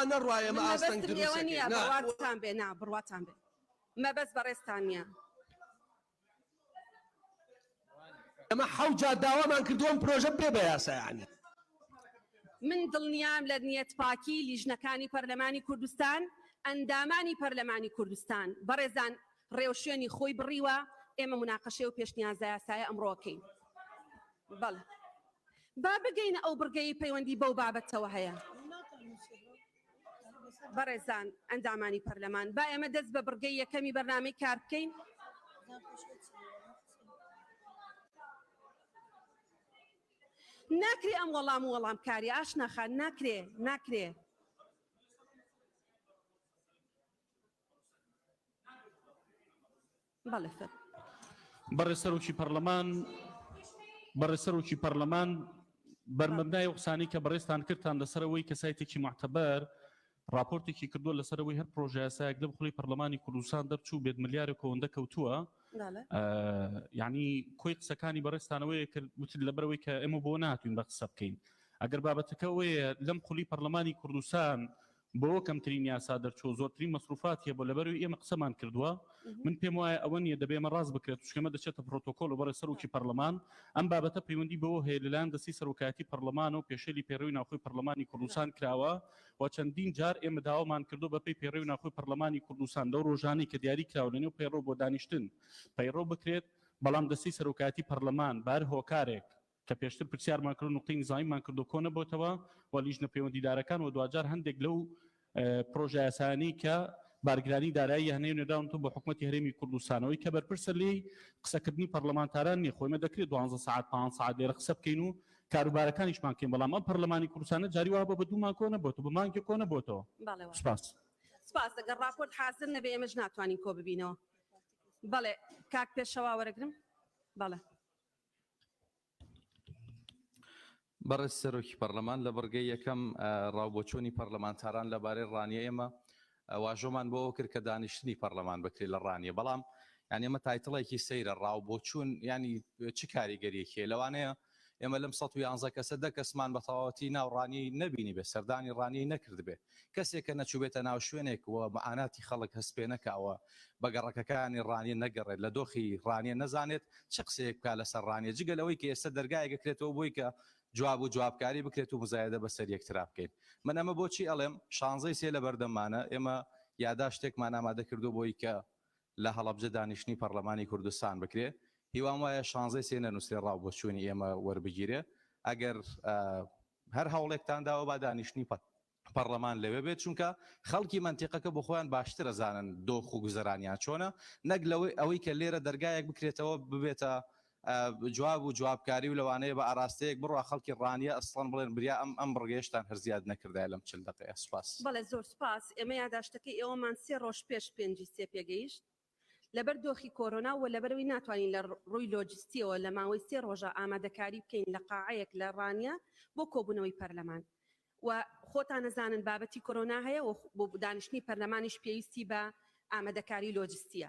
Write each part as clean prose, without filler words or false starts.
وا نەڕوایە مە ئاستەنگ نییە بڕواتان بێ نا بڕواتان بێ مەبەست بەڕێستان نییە ئەمە حەوت داوامان کردووە پرۆژە بێ بە یاسایانی من دڵنیام لە نیەت پاکی لیژنەکانی پەرلەمانی کوردستان ئەندامانی پەرلەمانی کوردستان بەڕێزان ڕێوشێنی خۆی بڕیوە ئێمە مناقەشەی و پێشنیازە یاسایە ئەمڕۆکەین بەڵێ با بگەینە ئەو بڕگەی پەیوەندی بەو بابەتەوە هەیە بەڕێزان ئەندامانی پەرلەمان با ئێمە دەست بە بڕگەی یەکەمی بەرنامەی کار بکەین ناکرێ ئەم وەڵام و وەڵامکاری ئاشناخان ناکرێ بەڵێ فەر بەڕێسەرۆکی پەرلەمان بەرمەبنای قسانی کە بەڕێستان کردتان لەسەرەوەی کە سایتێکی معتەبەر راپۆرتێکی کردووە لەسەرەوەی هەر پرۆژە یاسایەک لە بخۆی پەرلەمانی کوردستان دەرچوو بێت ملیارێک کۆوەندە کەوتووە یعنی کۆی قسەکانی بەڕێستانەوەی کرد وتر لەبەرەوەی کە ئێمە بۆ ناتوین بە قسە بکەین ئەگەر بابەتەکە ئەوەیە لەم خولی پەرلەمانی کوردستان بۆ کەمترین یاسا دەرچوو زۆرترین مەسروفات هەیە بۆ لەبەروی ئێمە قسەمان کردووە من پێم وایە ئەوە نیە دەبێ ئێمە ڕاست بکرێت چکەمە دەچێتە پرۆتۆکۆل و بەڕێ سەرۆکی پەرلەمان ئەم بابەتە پەیوەندی بەوە هەیە لەلایەن دەستی سەرۆکایەتی پەرلەمان و پێشەلی پێڕەوی ناوخۆی پەرلەمانی کوردستان کراوە و چەندین جار ئێمە داوامان کردو بەپێی پێڕەوی ناوخۆی پەرلەمانی کوردستان لەو ڕۆژانەی کە دیاری کراوە لەنێو پەیڕۆ بۆ دانیشتن پەیڕۆ بکرێت بەڵام دەستی سەرۆکایەتی پەرلەمان بار هۆکارێک کە پێشتر پرسیارمان کرد نقطەی نزامیمان کردو کۆ نەبووتەوە و لیژنە پەیوەندیدارەکان و دوجار هەندێک لەو پرۆژە یاسایانی کە بارگرانی دارایی هەنێ نێداونەوە بۆ حکوومەتی هەرێمی کوردستانەوەی کە بەرپرسە لێی قسەکردنی پەرلەمانتاران نیە خۆی مە دەکرێت 12 ساعت 5 ساعت لێرە قسە بکەین و کاروبارەکانیشمان بکەین بەڵام ئەم پەرلەمانی کوردستانە جاری وا بە دوومان کۆ نەبووەوە بە مانگی کۆ نەبووەوە سپاس ئەگەر راپۆرت حاضر نەبێ ئێمەش ناتوانین کۆ ببینەوە بەڵێ کاک پێشەوا وەرەگرم بەڵێ بەڕێز سەرۆکی پەرلەمان لە بڕگەی یەکەم ڕاوبۆچوونی پەرلەمانتاران لەبارەی ڕانیە ئێمە واژۆمان بۆ کرد کە دانیشتنی پەرلەمان بکرێت لە ڕانیە بەڵام یعنی ئێمە تایتڵێکی سەیرە ڕاوبۆچوون ینی چ کاریگەریەکیە لەوانەیە ئێمە لەم 111 کەسە دە کەسمان بە تەواوەتی ناوڕانی نەبینی بێ سەردانی ڕانی نەکرد بێ کەسێک کە نەچوبێتە ناو شوێنێک و مەعاناتی خەڵک هەست پێ نەکاوە بە گەڕەکەکانی ڕانیە نەگەڕێت لە دۆخی ڕانیە نەزانێت چ قسەیەک بکات لەسەر ڕانیە جگەلەوەی کە ئێستا دەرگایەک دەکرێتەوە بۆی کە جواب و جوابکاری بکرێت و مزایدە بەسەر یەکترا بکەین من ئەمە بۆچی ئەڵێم 16 سێ لە بەردەمانە ئێمە یاداشتێکمان ئامادە کردو بۆی کە لە هەڵەبجە دانیشتنی پەرلەمانی کوردستان بکرێ هیوام وایە 16 سێ نەنووسێ ڕاوبۆچوونی ئێمە وەربگیرێ ئەگەر هەر هەوڵێکتان داوە با دانیشتنی پەرلەمان لەوێ بێت چونکە خەڵکی منتیقەکە بۆ خۆیان باشتر ئەزانن دۆخ و گوزەرانیان چۆنە نەک لەوەی ئەوەی کە لێرە دەرگایەک بکرێتەوە ببێتە جواب و جوابکاری و لەوانەیە بە ئاراستەیەک بڕوا خەڵکی ڕانیە ئەسڵان بڵێن بریا ئەم بڕگەیشتان هەر زیاد نەکردای لەم 40 دقیقە سوپاس بەڵێ زۆر سپاس ئێمە یاداشتەکەی ئێوەمان 3 ڕۆژ پێش 5 سێ پێگەیشت لەبەر دۆخی کۆرۆنا و لەبەرەوەی ناتوانین لە ڕووی لۆجستیەوە لە ماوەی 3 ڕۆژە ئامادەکاری بکەین لە قاعەیەک لە ڕانیە بۆ کۆبوونەوەی پەرلەمان و خۆتان نەزانن بابەتی کۆرۆنا هەیە و بۆ دانیشتنی پەرلەمانیش پێویستی بە ئامادەکاری لۆجستیە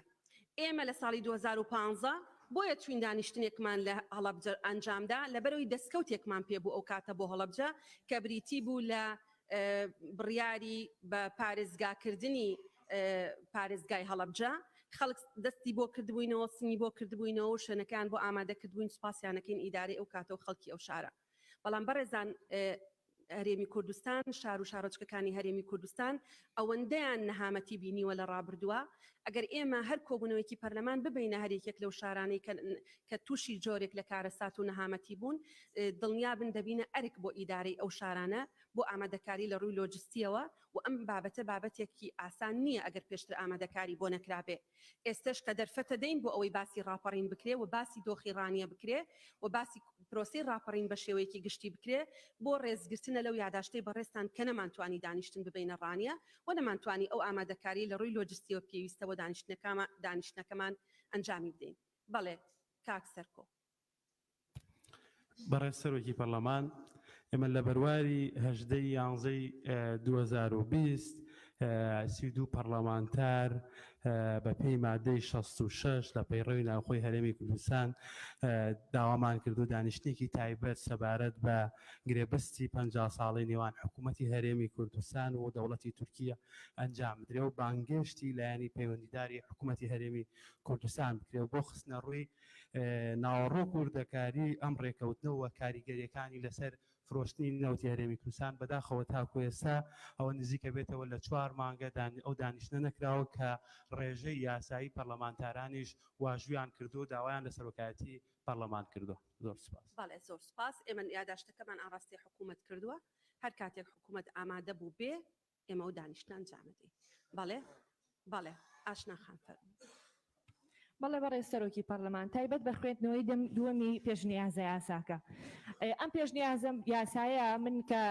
ئێمە لە ساڵی 2015 بۆیە چوین دانیشتنێکمان لە هەڵەبجە ئەنجامدا لەبەرەوەی دەستکەوتێکمان پێبوو ئەو کاتە بۆ هەڵەبجە کە بریتی بوو لە بڕیاری بە پارێزگاکردنی پارێزگای هەڵەبجە خەڵک دەستی بۆ کردبووینەوە سنی بۆ کردبووینەوە و شوێنەکان بۆ ئامادەکردبووین سوپاسیانەکەین ئیدارەی ئەو کاتە و خەڵکی ئەو شارە بەڵام بەڕێزان هەرێمی کوردستان شار و شارۆچکەکانی هەرێمی کوردستان ئەوەندەیان نەهامەتی بینیوە لە ڕابردووە ئەگەر ئێمە هەر کۆبوونەوەیکی پەرلەمان ببینە هەرێکێک لەو شارانەی کە تووشی جۆرێک لە کارەسات و نەهامەتی بوون دڵنیابن دەبینە ئەرک بۆ ئیدارەی ئەو شارانە بۆ ئامادەکاری لە ڕووی لۆجستیەوە و ئەم بابەتە بابەتێکی ئاسان نییە ئەگەر پێشتر ئامادەکاری بۆ نەکرابێ ئێستش کە دەرفەتە دەین بۆ ئەوەی باسی ڕاپەڕین بکرێ و باسی دۆخی ڕانیە بکرێ و باسی پرۆسی ڕاپەڕین بە شێوەیەکی گشتی بکرێ بۆ ڕێزگرتنە لەو یاداشتەی بەڕێستان کە نەمانتوانی دانیشتن ببینە ڕانیە و نەمانتوانی ئەو ئامادەکاری لە ڕووی لۆجستیەوە پێویستە بۆ دانیشتنەکەمان ئەنجامی بدەین بەڵێ کاک سەرکۆ بەڕێز سەرۆکی پەرلەمان ئێمە لە بەرواری 18 11 2020 32 پەرلەمانتار بەپێی مادەی 66 لە پەیڕەوی ناوخۆی هەرێمی کوردستان داوامان کردو دانیشتێکی تایبەت سەبارەت بە گرێبەستی 50 ساڵی نێوان حکوومەتی هەرێمی کوردستان و دەوڵەتی تورکیا ئەنجام بدرێ و بانگشتی لایەنی پەیوەندیداری حکوومەتی هەرێمی کوردستان بکرێ بۆ خستنە ڕووی ناوەڕۆک و وردەکاری ئەم ڕێکەوتنەوە کاریگەریەکانی لەسەر فرۆشتنی نەوتی هەرێمی کوردستان بەداخەوە تاکو ئێستا ئەوە نزیکە بێتەوە لە 4 مانگە ئەو دانیشتە نەکراوە کە ڕێژەی یاسایی پەرلەمانتارانیش واژویان کردو و داوایان لە سەرۆکایەتی پەرلەمان کردو. زۆر سپاس. بەڵێ زۆر سپاس. ئێمە یادداشتەکەمان ئاڕاستی حکوومەت کردووە، هەر کاتێک حکوومەت ئامادە بوو بێ ئێمە و دانیشتان جامدەی. بەڵێ ئاشنا خان فەرموو. بەڵێ بەڕێ سەرۆکی پەرلەمان تایبەت بە خوێندنەوەی دووەمی پێشنیازە یاساکە. ئەم پێشنیازە یاسایە من کە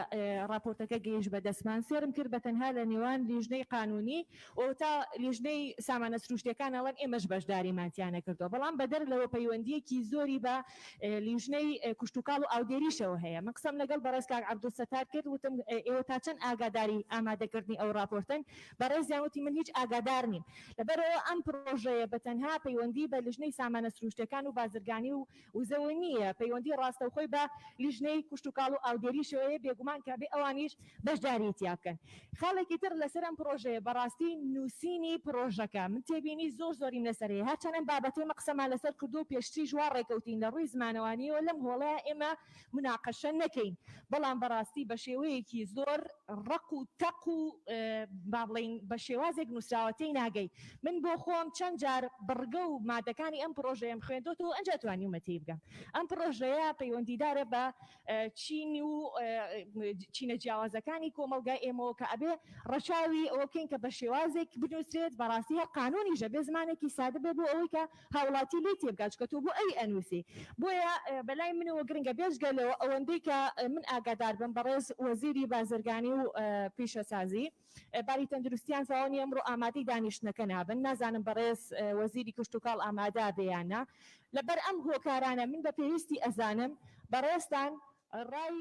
راپۆرتەکە گەیشت بە دەستمان سێرم کرد بە تەنها لە نێوان لیژنەی قانونی و تا لیژنەی سامانە سروشتەکان ئەڵەن ئێمەش بەشداریمانتیانە کردەوە، بەڵام بەدەر لەوە پەیوەندیەکی زۆری بە لیژنەی کوشتتوکاڵ و ئاودێریشەوە هەیە. من قسەم لەگەڵ بەڕێز کاک عەبدولستار کرد وتم ئێوە تا چەند ئاگاداری ئامادەکردنی ئەو راپۆرتن، بەڕێزیان وتی من هیچ ئاگادار نیم. لەبەرەوە ئەم پرۆژەیە بە تەنها پەیوەندی بە لیژنەی سامانە سروشتەکان و بازرگانی و وزەوە نییە، پەیوەندی ڕاستەوخۆی بە لیژنەی کوشتتوکاڵ و ئاودێریشەوەیە بێگومان کە بێ ئەوانیش بەشداریتیا بکەن. خاڵێکی تر لەسەر ئەم پرۆژەیە بەڕاستی نووسینی پرۆژەکە من تێبینی زۆریم لەسەرەیە، هەرچەندە بابەتێ مە قسەمان لەسەر کردو و پێشتری ژوا ڕێکەوتین لە ڕووی زمانەوانیەوە لەم هۆڵەیە ئێمە مناقەشە نەکەین، بەڵام بەڕاستی بە شێوەیەکی زۆر ڕق و تەق و با بڵێین بە شێوازێک نووسراوەتەی ناگەی. من بۆ خۆم چەند جار بڕگە و مادەکانی ئەم پرۆژەیەم خوێندۆتەوە ئەنجا توانی ومەتی بگەم. ئەم پرۆژەیە پەیوەندیدارە بە چین و چینە جیاوازەکانی کۆمەلگای ئێمەوە کە ئەبێ ڕەچاوی ئەوە بکەین کە بە شێوازێک بنووسرێت، بەڕاستی هەر قانونی ژە بێ زمانێکی سادە بێ بۆ ئەوەی کە هاوڵاتی لی تێبگات کە تۆ بۆ ئەی ئەنووسی. بۆیە بەلای منەوە گرنگە بێژگەلەوە ئەوەندەی کە من ئاگادار بم بەڕێز وەزیری بازرگانی و پیشەسازی باری تەندروستیان فاوانی ئەمڕۆ ئامادەی دانیشتنەکە نابن، نازانم بەڕێز وەزیری کوشتتوکاڵ ئامادا بێیانە. لەبەر ئەم هۆکارانە من بە پێویستی ئەزانم بەڕێستان ڕای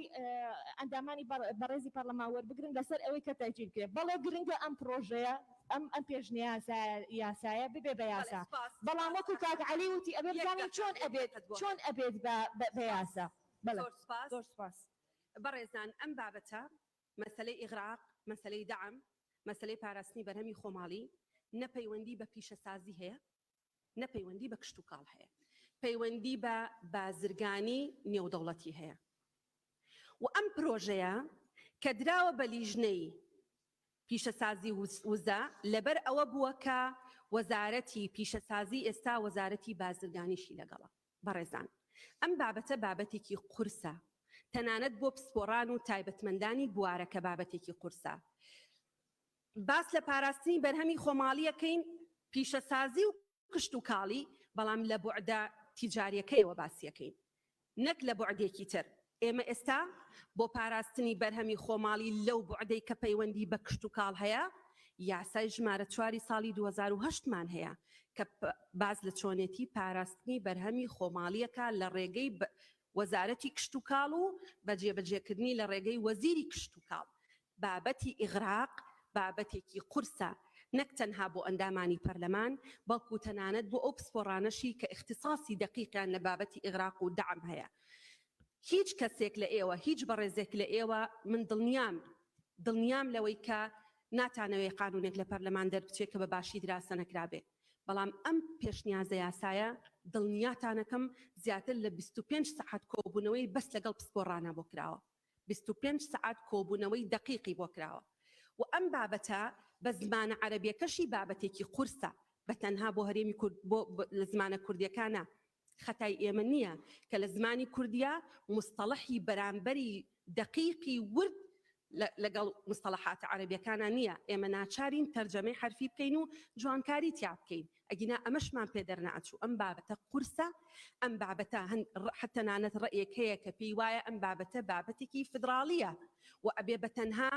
ئەندامانی بەڕێزی پەرلەمان وەربگرن لەسەر ئەوەی کە تەجیل کرێت. بەڵێ گرنگە ئەم پرۆژەیە ئەم پێشنی یاسایە ببێ بە یاسا، بەڵام وەکو کاک عەلی وتی ئەبێ بزانین چۆن ئەبێت بە یاسا. زۆر سپاس. بەڕێزان ئەم بابەتە مەسەلەی ئیغراق، مەسەلەی دەعم، مەسەلەی پاراستنی بەرهەمی خۆماڵی نەپەیوەندی بە پیشەسازی هەیە، نەپەیوەندی بە کشتتوکاڵ هەیە، پەیوەندی بە بازرگانی نێودەوڵەتی هەیە. و ئەم پرۆژەیە کە دراوە بە لیژنەی پیشەسازی وزە لەبەر ئەوە بووە کە وەزارەتی پیشەسازی ئێستا وەزارەتی بازرگانیشی لەگەڵە. بەڕێزان ئەم بابەتە بابەتێکی قورسە، تەنانەت بۆ پسپۆڕان و تایبەتمەندانی بوارەکە بابەتێکی قورسە. باس لە پاراستنی بەرهەمی خۆماڵیەکەین پیشەسازی و کشتتوکاڵی، بەڵام لە بوعدە تیجاریەکەیەوە باسیەکەین نەک لە بوعدێکی تر. ئێمە ئێستا بۆ پاراستنی بەرهەمی خۆماڵی لەو بوعدەی کە پەیوەندی بە کشتتوکاڵ هەیە یاسای ژمارە 4 ساڵی 2008مان هەیە کە باز لە چۆنێتی پاراستنی بەرهەمی خۆماڵیەکە لە ڕێگەی وەزارەتی کشتتوکاڵ و بەجێبەجێکردنی لە ڕێگەی وەزیری کشتتوکاڵ. بابەتی ئیغراق بابەتێکی قورسە، نەک تەنها بۆ ئەندامانی پەرلەمان بەڵکو تەنانەت بۆ ئەو پسپۆڕانەشی کە اختصاصی دقیقیان لە بابەتی ئیغراق و دەعم هەیە. هیچ کەسێک لە ئێوە، هیچ بەڕێزێک لە ئێوە من دڵنیام لەوەی کە ناتانەوەی قانونێک لە پەرلەمان دەربچێت کە بە باشی دراسە نەکرابێ، بەڵام ئەم پێشنیازە یاسایە دڵنیاتانەکەم زیاتر لە 25 سەعات کۆبوونەوەی بەس لەگەڵ پسپۆڕانە بۆ کراوە، 25 سەعات کۆبوونەوەی دقیقی بۆ کراوە. و ئەم بابەتە بە زمانە عەرەبیەکەشی بابەتێکی قورسە، بە تەنها بۆ هەرێمی لە زمانە کوردیەکانە خەتای ئێمە نییە کە لە زمانی کوردیا مستەڵەحی بەرامبەری دقیقی ورد لەگەڵ مستەڵەحاتە عەرەبیەکانە نییە. ئێمە ناچارین تەرجەمەی حرفی بکەین و جوانکاری تیا بکەین، ئەگینا ئەمەشمان پێدەرناچوو. ئەم بابەتە قورسە، ئەم بابەتە حتەنانەت ڕێیەک هەیە کە پێی وایە ئەم بابەتە بابەتێکی فدراڵیە و ئەبێ بە تەنها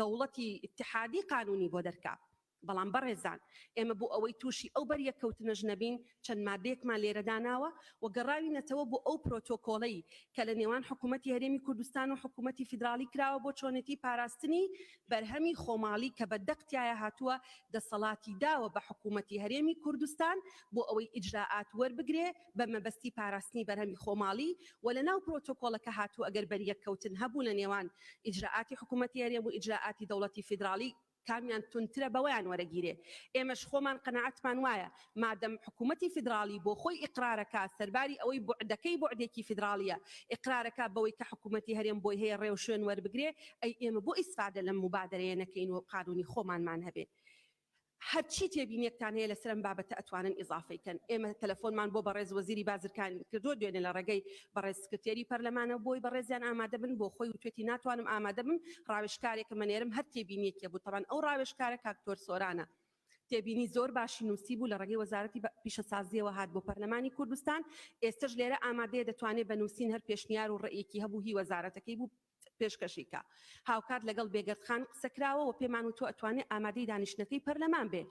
دەوڵەتی اتحادی قانونی بۆ دەرکات. بەڵام بەڕێزان ئێمە بۆ ئەوەی تووشی ئەو بەریەکەوتنەژ نەبین چەند مادەیەکمان لێرە داناوە و گەڕاوینەتەوە بۆ ئەو پرۆتۆکۆڵەی کە لە نێوان حکوومەتی هەرێمی کوردستان و حکوومەتی فیدرالی کراوە بۆ چۆنێتی پاراستنی بەرهەمی خۆماڵی کە بە دەقتیایە هاتووە دەسەڵاتی داوە بە حکوومەتی هەرێمی کوردستان بۆ ئەوەی ئیجراعات وەربگرێ بە مەبەستی پاراستنی بەرهەمی خۆماڵی و لە ناو پرۆتۆکۆڵەکە هاتووە ئەگەر بەریەکەوتن هەبوو لە نێوان ئیجراعاتی حکوومەتی هەرێم و ئیجراعاتی دەوڵەتی فیدرالی کامیان تونترە بەوەیان وەرەگیرێ ئێمەش خۆمان قەنەعەتمان وایە مادەم حکوومەتی فیدرالی بۆ خۆی ئیقرارەکە سەرباری ئەوەی بوعدەکەی بوعدێکی فیدرالیە ئیقرارەکە بەوەی کە حکوومەتی هەرێم بۆی هەیە ڕێو شوێن وەربگرێ ئەی ئێمە بۆ ئیسفادە لەم مبادرەیە نەکەین و قانونی خۆمانمان هەبێ هەرچی تێبینیەکتان هەیە لەسەرم بابەتە ئەتوانن ئیزافەیکەن ئێمە تەلەفۆنمان بۆ بەڕێز وەزیری بازرگانی کردو دوێنێ لە ڕێگەی بەڕێز سکرتێری پەرلەمانە بۆی بەڕێزیان ئامادە بن بۆ خۆی وتێتی ناتوانم ئامادە بم ڕاوێژکارێکە منێرم هەر تێبینیەکێ بوو تەمان ئەو ڕاوێژکارە کاکتۆر سۆرانە تێبینی زۆر باشی نووسی بوو لە ڕێگەی وەزارەتی پیشەسازیەوە هات بۆ پەرلەمانی کوردستان ئێستش لێرە ئامادەیە دەتوانێت بە نووسین هەر پێشنیار و ڕێیەکی هەبوو هی وەزارەتەکەی بوو پێشکەشیکە هاوکات لەگەڵ بێگەردخان قسەکراوە و پێمان و تۆ ئەتوانێت ئامادەی دانیشتنەکەی پەرلەمان بێ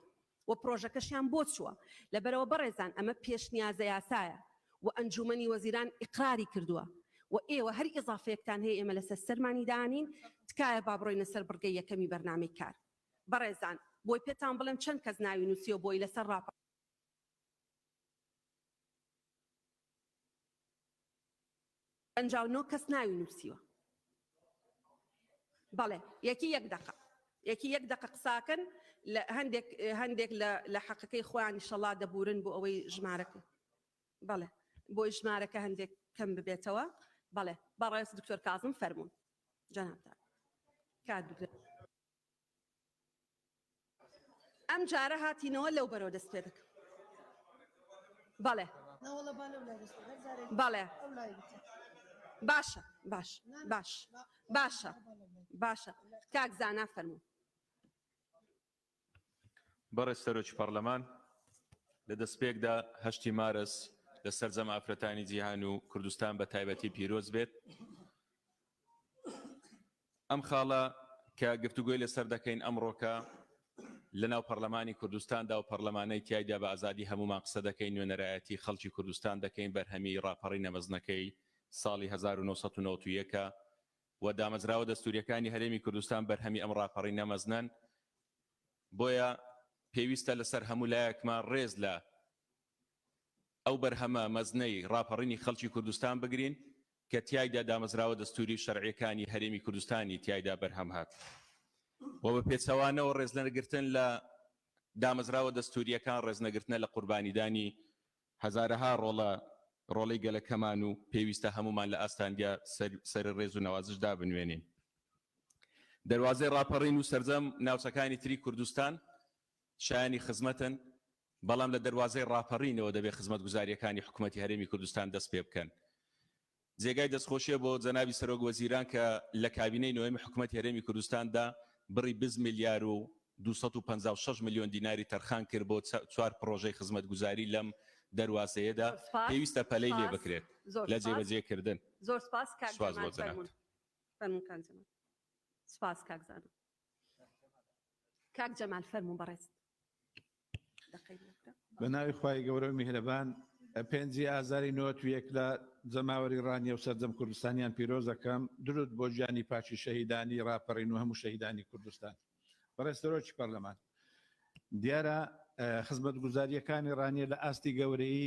و پرۆژەکەشیان بۆ چووە لەبەرەوە بەڕێزان ئەمە پێشنیازە یاسایە و ئەنجومەنی وەزیران ئیقراری کردووە و ئێوە هەر ئیزافەیەکتان هەیە ئێمە لەسەر سەرمانی دانین تکایە با بڕۆینە سەر بڕگەی یەکەمی بەرنامەی کار بەڕێزان بۆی پێتان بڵێم چەند کەس ناوی نووسیەوە بۆی لەسەر ڕاپە 59 کەس ناوی نووسیوە بەڵێ یەکی یەک دقە قساکن هەندێک لە حەقەکەی خۆیان ئینشەڵا دەبورن بۆ ئەوەی ژمارەکە بەڵێ بۆی ژمارەکە هەندێک کەم ببێتەوە بەڵێ بەڕێز دکتۆر کازم فەرموون جەنابتان کات بگرن ئەم جارە هاتینەوە لەو بەرەوە دەست پێ دەکەم بەڵێ بەڵێ باشە کاک زانا فەرموون بەڕێز سەرۆکی پەرلەمان لە دەستپێکدا 8 مارس لە سەرجەم ئافرەتانی جیهان و کوردستان بە تایبەتی پیرۆز بێت ئەم خاڵە کە گفتوگوی لەسەر دەکەین ئەمڕۆکە لە ناو پەرلەمانی کوردستاندا و پەرلەمانەی تایدا بە ئازادی هەمومان قسە دەکەین نوێنەرایەتی خەڵکی کوردستان دەکەین بەرهەمی ڕاپەڕی نەمەزنەکەی ساڵی 1991 و دامەزراوە دەستوریەکانی هەرێمی کوردستان بەرهەمی ئەم ڕاپەڕی نەمەزنن بۆیە پێویستە لەسەر هەموو لایەکمان ڕێز لە ئەو بەرهەمە مەزنەی ڕاپەڕینی خەڵکی کوردستان بگرین کە تایدا دامەزراوە دەستوری شەرعیەکانی هەرێمی کوردستانی تایدا بەرهەم هات و بە پێچەوانەوە ڕێزنەگرتن لە دامەزراوە دەستوریەکان ڕێزنەگرتنە لە قوربانیدانی هەزارەها ڕۆڵەی گەلەکەمان و پێویستە هەمومان لە ئاستانگا سەر ڕێز و نەوازشدا بنوێنین دەواازەی ڕاپەڕین و سەرجەم ناوچەکانی تری کوردستان شایانی خزمەتن بەڵام لە دەواازەی ڕاپەڕینەوە دەبێت خزمەت گوزاریەکانی حکوومەتی هەرێمی کوردستان دەست پێ بکەن جێگای دەستخۆشیە بۆ جەنابی سەرۆک وەزیران کە لە کابینەی نوێمی حکوومەتی هەرێمی کوردستاندا بڕی 20 میلیار و 256 میلیۆن دیناری تەرخان کرد بۆ 4 پرۆژەی خزمەت گوزاری لەم دەواازەیەدا پێویستە پەلەی لێ بکرێت لە جێبەجێکردن زۆر سپاس سپاس کاک جەمال فەرموون بەڕێز بە ناوی خوای گەورە و میهرەبان 5 ئازاری 91 لە جەماوەری ڕانیە و سەرجەم کوردستانیان پیرۆز دەکەم درود بۆ ژیانی پاچی شەهیدانی ڕاپەڕین و هەموو شەهیدانی کوردستان بەڕێز سەرۆکی پەرلەمان دیارە خزمەت گوزاریەکانی ڕانیە لە ئاستی گەورەی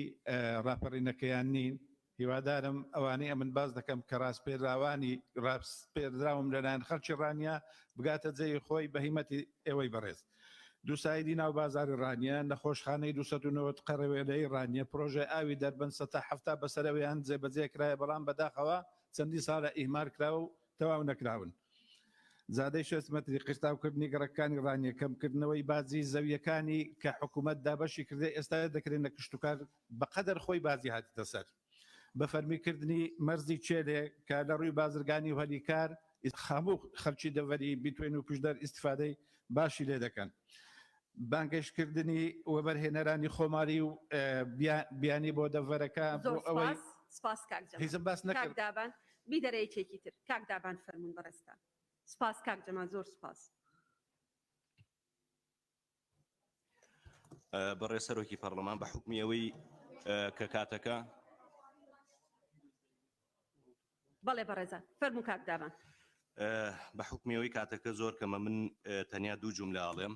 ڕاپەڕینەکەیان نین هیوادارم ئەوانەی ئەمن باز دەکەم کە ڕاستپێدراوم لەلایەن خەڵکی ڕانیە بگاتە جێی خۆی بە هیمەتی ئێوەی بەڕێز دووسایدی ناو بازاری ڕانیە نەخۆشخانەی 290 قەڕەوێلەی ڕانیە پرۆژە ئاوی دەربەن 170 بەسەرەوەیان جێبەجێکرایە بەڵام بەداخەوە چەندی ساڵە ئیهمار کراوە و تەواو نەکراون زادەی 6 مەتری قرتاوکردنی گەڕەکانی ڕانیە کەمکردنەوەی بازی زەویەکانی کە حکوومەت دابەشی کردێ ئێستا دەکرێن نە کشتتوکار بەقەدەر خۆی بازی هاتیتە سەر بە فەرمیکردنی مەرزی چێلێ کە لە ڕووی بازرگانی و هەلیکار هەموو خەڵکی دەڤەری بیتوێن و پشدەر ئیسفادەی باشی لێ دەکەن بانگەشکردنی وەبەرهێنەرانی خۆماری و بیانی بۆ دەڤەرەکە بۆ ئەوەی سپاس هیچم باس نەکرد دابان بیدەرەیەکێکی تر کاک دابان فەرموون بەڕێستان سپاس کاک جەمال زۆر سپاس بەڕێ سەرۆکی پەرلەمان بە حکمی ئەوەی کە کاتەکە بەڵێ بەڕێزان فەرموو کاک داوان. بە حکمیەوەی کاتەکە زۆر کەمە من تەنیا دوو جملە ئاڵێم.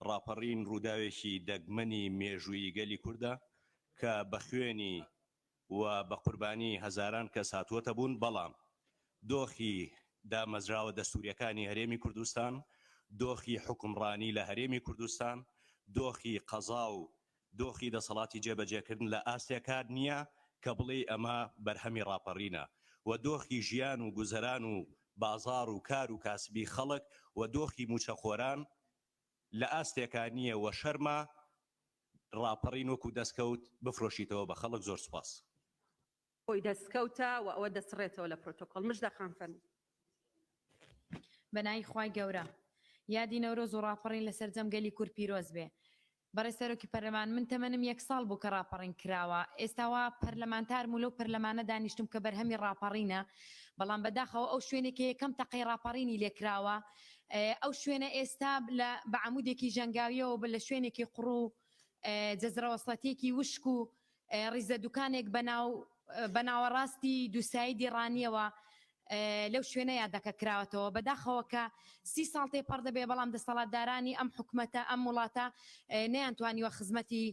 ڕاپەڕین ڕووداوێکی دەگمەنی مێژووی گەلی کووردە کە بە خوێنی و بە قوربانی هەزاران کەس هاتووەتە بوون، بەڵام دۆخی دامەزراوە دەستوریەکانی هەرێمی کوردستان، دۆخی حکومڕانی لە هەرێمی کوردستان، دۆخی قەزا و دۆخی دەسەڵاتی جێبەجێکردن لە ئاسیاکار نییە کە بڵێ ئەمە بەرهەمی ڕاپەڕینە، و دۆخی ژیان و گوزەران و بازار و کار و کاسبی خەڵک و دۆخی موچەخۆران لە ئاستێکان نییە و شەرمە ڕاپەڕین وەکو دەستکەوت بفرۆشیتەوە بە خەڵک. زۆر سوپاس. خۆی دەستکەوتە و ئەوە دەسڕێتەوە لە پرۆتۆکۆل. مژدە خان فەرموو. بەنای خوای گەورە یادی نەورۆز و ڕاپەڕین لەسەر جەمگەلی کورد پیرۆز بێ. بەڕێ سەرۆکی پەرلەمان، من تەمەنم 1 ساڵ بوو کە ڕاپەڕین کراوە. ئێستاوا پەرلەمانتارم و لەو پەرلەمانە دانیشتم کە بەرهەمی ڕاپەڕینە، بەڵام بەداخەوە ئەو شوێنێکی یەکەم تەقەی ڕاپەڕینی لێکراوە. ئەو شوێنە ئێستا بە عەمودێکی ژەنگاویەوە لە شوێنێکی قوڕ و جەزرە وەسڵەتێکی وشک و ڕیزە دوکانێک بە ناوەڕاستی دووسایدی ڕانیەوە لەو شوێنە یادەکە کراوەتەوە. بەداخەوە کە 30 ساڵ تێپەڕ دەبێ، بەڵام دەسەڵاتدارانی ئەم حکومەتە ئەم وڵاتە نەیانتوانیوە خزمەتی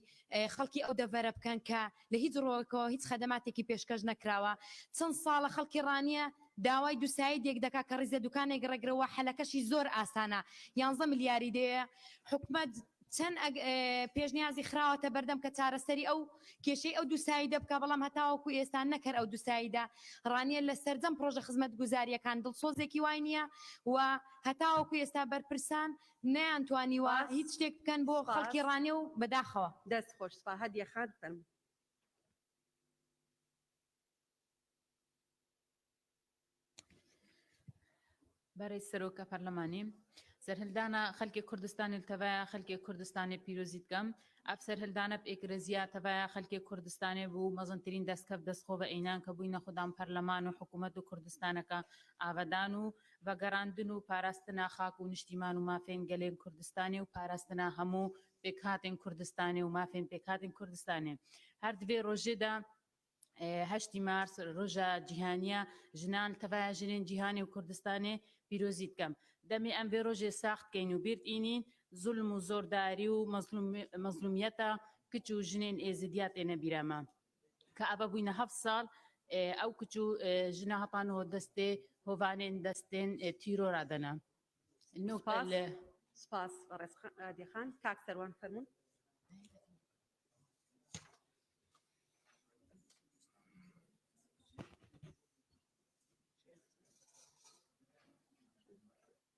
خەڵکی ئەو دەڤەرە بکەن کە لە هیچ ڕۆیەکەوە هیچ خەدەماتێکی پێشکەش نەکراوە. چەند ساڵە خەڵکی ڕانیە داوای دووسایدێک دەکا کە ڕیزە دوکانێک ڕێگرەوە، حەلەکەشی زۆر ئاسانە، 11 ملیاری دەیە. حکومەت چەند پێشنیازی خراوەتە بەردەم کە چارەسەری ئەو کێشەی ئەو دووسایدە بکە، بەڵام هەتاوەکو ئێستا نەکرد. ئەو دووسایدە ڕانیە لە سەرجەم پرۆژە خزمەت گوزاریەکان دڵسۆزێکی وای نییە و هەتاوەکو ئێستا بەرپرسان نەیانتوانیوە هیچ شتێک بکەن بۆ خەڵکی ڕانیە و بەداخەوە. دەست خۆش سپا. هەدیە خان فەرموو. بەڕێ سەرۆکە پەرلەمانی، سەرهەلدانە خەڵکی کوردستانی تەڤایە خەڵکی کوردستانی پیرۆزی بکەم. ئەف سەرهەلدانە ئێکرەزیە تەڤایە خەڵکی کوردستانی بوو مەزنترین دەستکەف دەستخۆ بە ئەینان کە بووینە خوددان پەرلەمان و حکوومەت و کوردستانەکە ئاوەدان و بەگەڕاندن و پاراستنا خاک و نیشتیمان و مافێن گەلێن کوردستانی و پاراستنا هەموو پێکهاتێن کوردستانی و مافێن پێکهاتێن کوردستانی. هەر دوێ ڕۆژێدا 8 مارس ڕۆژە جیهانیە ژنان تەڤایە ژنێن جیهانی و کوردستانی پیرۆزی بکەم. دەمێ ئەم بێ ڕۆژێ ساختکەین و بیرتئینین زولم و زۆرداری و مەزلومیەتە کچ و ژنێن ئێزیدیات ئێنە بیرەمە کە ئەبە بووینە 7 ساڵ ئەو کچ و ژنە هەپانەوە دەستێ هۆڤانێن دەستێن تیرۆرادەنە. سپاس بەڕێز هادی خان. کاک سەروان فەرموون.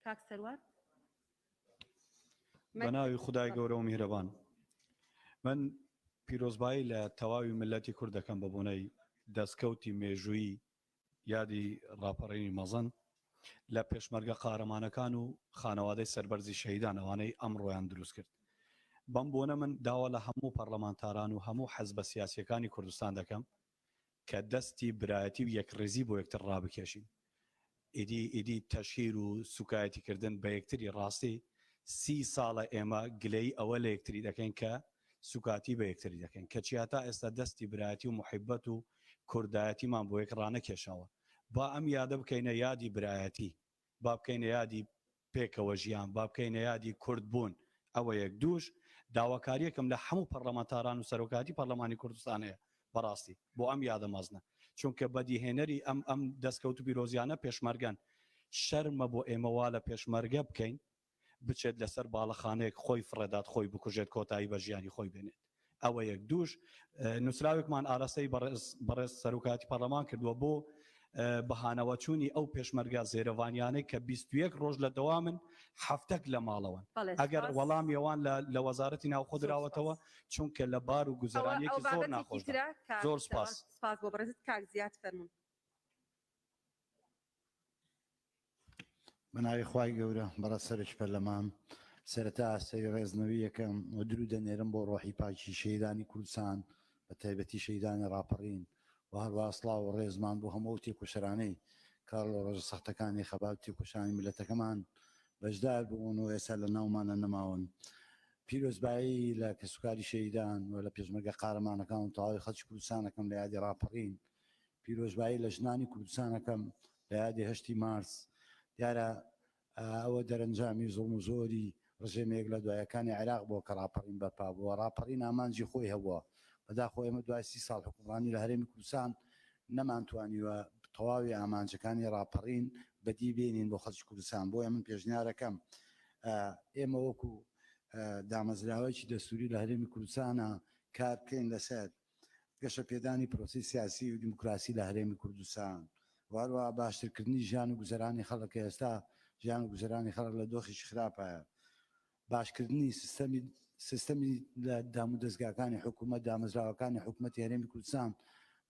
کاک سەروان. بەناوی خودای گەورە و میهرەبان، من پیرۆزبایی لە تەواوی ملەتی کورد دەکەم بە بوونەی دەستکەوتی مێژووی یادی ڕاپەڕینی مەزن لە پێشمەرگە قارەمانەکان و خانەوادەی سەربەرزی شەهیدان ئەوانەی ئەمڕۆیان دروست کرد. بەم بۆنە من داوا لە هەموو پەرلەمانتاران و هەموو حەزبە سیاسیەکانی کوردستان دەکەم کە دەستی برایەتی و یەکڕێزی بۆ یەکتر ڕابکێشین. ئیدی تەشهیر و سوکایەتیکردن بە یەکتری ڕاستی 30 ساڵە ئێمە گلەی ئەوە لە یەکتری دەکەین کە سوکاتی بە یەکتری دەکەین کە چیاتا ئێستا دەستی برایەتی و محیبەت و کوردایەتیمان بۆ یەک ڕانەکێشەوە. با ئەم یادە بکەینە یادی برایەتی، با بکەینە یادی پێکەوە ژیان، با بکەینە یادی کورد بوون. ئەوە یەک دووش داواکاریەکەم لە هەموو پەرلەمانتاران و سەرۆکاتی پەرلەمانی کوردستانەیە بەڕاستی بۆ ئەم یادە مەزنە، چونکە بەدیهێنەری ئەم دەستکەوت و پیرۆزیانە پێشمەرگەن. شەرمە بۆ ئێمەوا لە پێشمەرگە بکەین بچێت لەسەر باڵەخانەیەک خۆی فڕێدات خۆی بکوژێت کۆتایی بە ژیانی خۆی بێنێت. ئەوە یەک دووش نووسراوێکمان ئاراستەی بەڕێز سەرۆکاتی پەرلەمان کردووە بۆ بەهانەوە چوونی ئەو پێشمەرگە زێرەڤانیانەی کە 21 ڕۆژ لە دەوامن هەفتەک لە ماڵەوەن. ئەگەر وەڵامیەوان لە وەزارەتی ناوخۆ دراوەتەوە چونکە لە بار و گوزەرانیەکی زۆر ناخۆش. زۆر سپاس. سپاس بۆ بەڕێزت. کاک زیاد فەرموون. بەناوی خوای گەورە بەڕە سەرش پەرلەمان، سەرەتا ئاسایی ڕێزنەوەی یەکەم و درود دەنێرم بۆ ڕۆحی پاکی شەهیدانی کوردستان بە تایبەتی شەهیدانی ڕاپەڕین و هەروە سڵاو و ڕێزمان بۆ هەموو تێکۆشەرانەی کار لە ڕۆژە سەختەکانی خەبات تێکۆشانی ملەتەکەمان بەشدار بوون و ئێستا لە ناومانە نەماون. پیرۆزبایی لە کەسوکاری شەیدان و لە پێشمەرگە قارەمانەکان و تەواوی خەڵکی کوردستانەکەم لە یادی ڕاپەڕین پیرۆزبایی لە ژنانی کوردستانەکەم لە یادی 8 مارس دیارە ئەوە دەرەنجامی زوڵم و زۆری ڕژێمێک لە دوایەکانی عێراق بۆ کە ڕاپەڕین بەرپا بووە ڕاپەڕین ئامانجی خۆی هەبووە بەداخۆ ئێمە دوای 30 ساڵ حکومڕانی لە هەرێمی کوردستان نەمانتوانیوە تەواوی ئامانجەکانی ڕاپەڕین بەدی بێنین بۆ خەڵکی کوردستان بۆیە من پێشنیارەکەم ئێمە وەکو دامەزراوەیەکی دەستوری لە هەرێمی کوردستانە کار بکەین لەسەر گەشە پێدانی پرۆسی سیاسی و دیموکراسی لە هەرێمی کوردستان واروە باشترکردنی ژیان و گوزەرانی خەڵک ئێستا ژیان و گوزەرانی خەڵک لە دۆخێکی خراپە باشکردنی سیستەمی لە دام و دەستگاکانی حکوومەت دامەزراوەکانی حکوومەتی هەرێمی کوردستان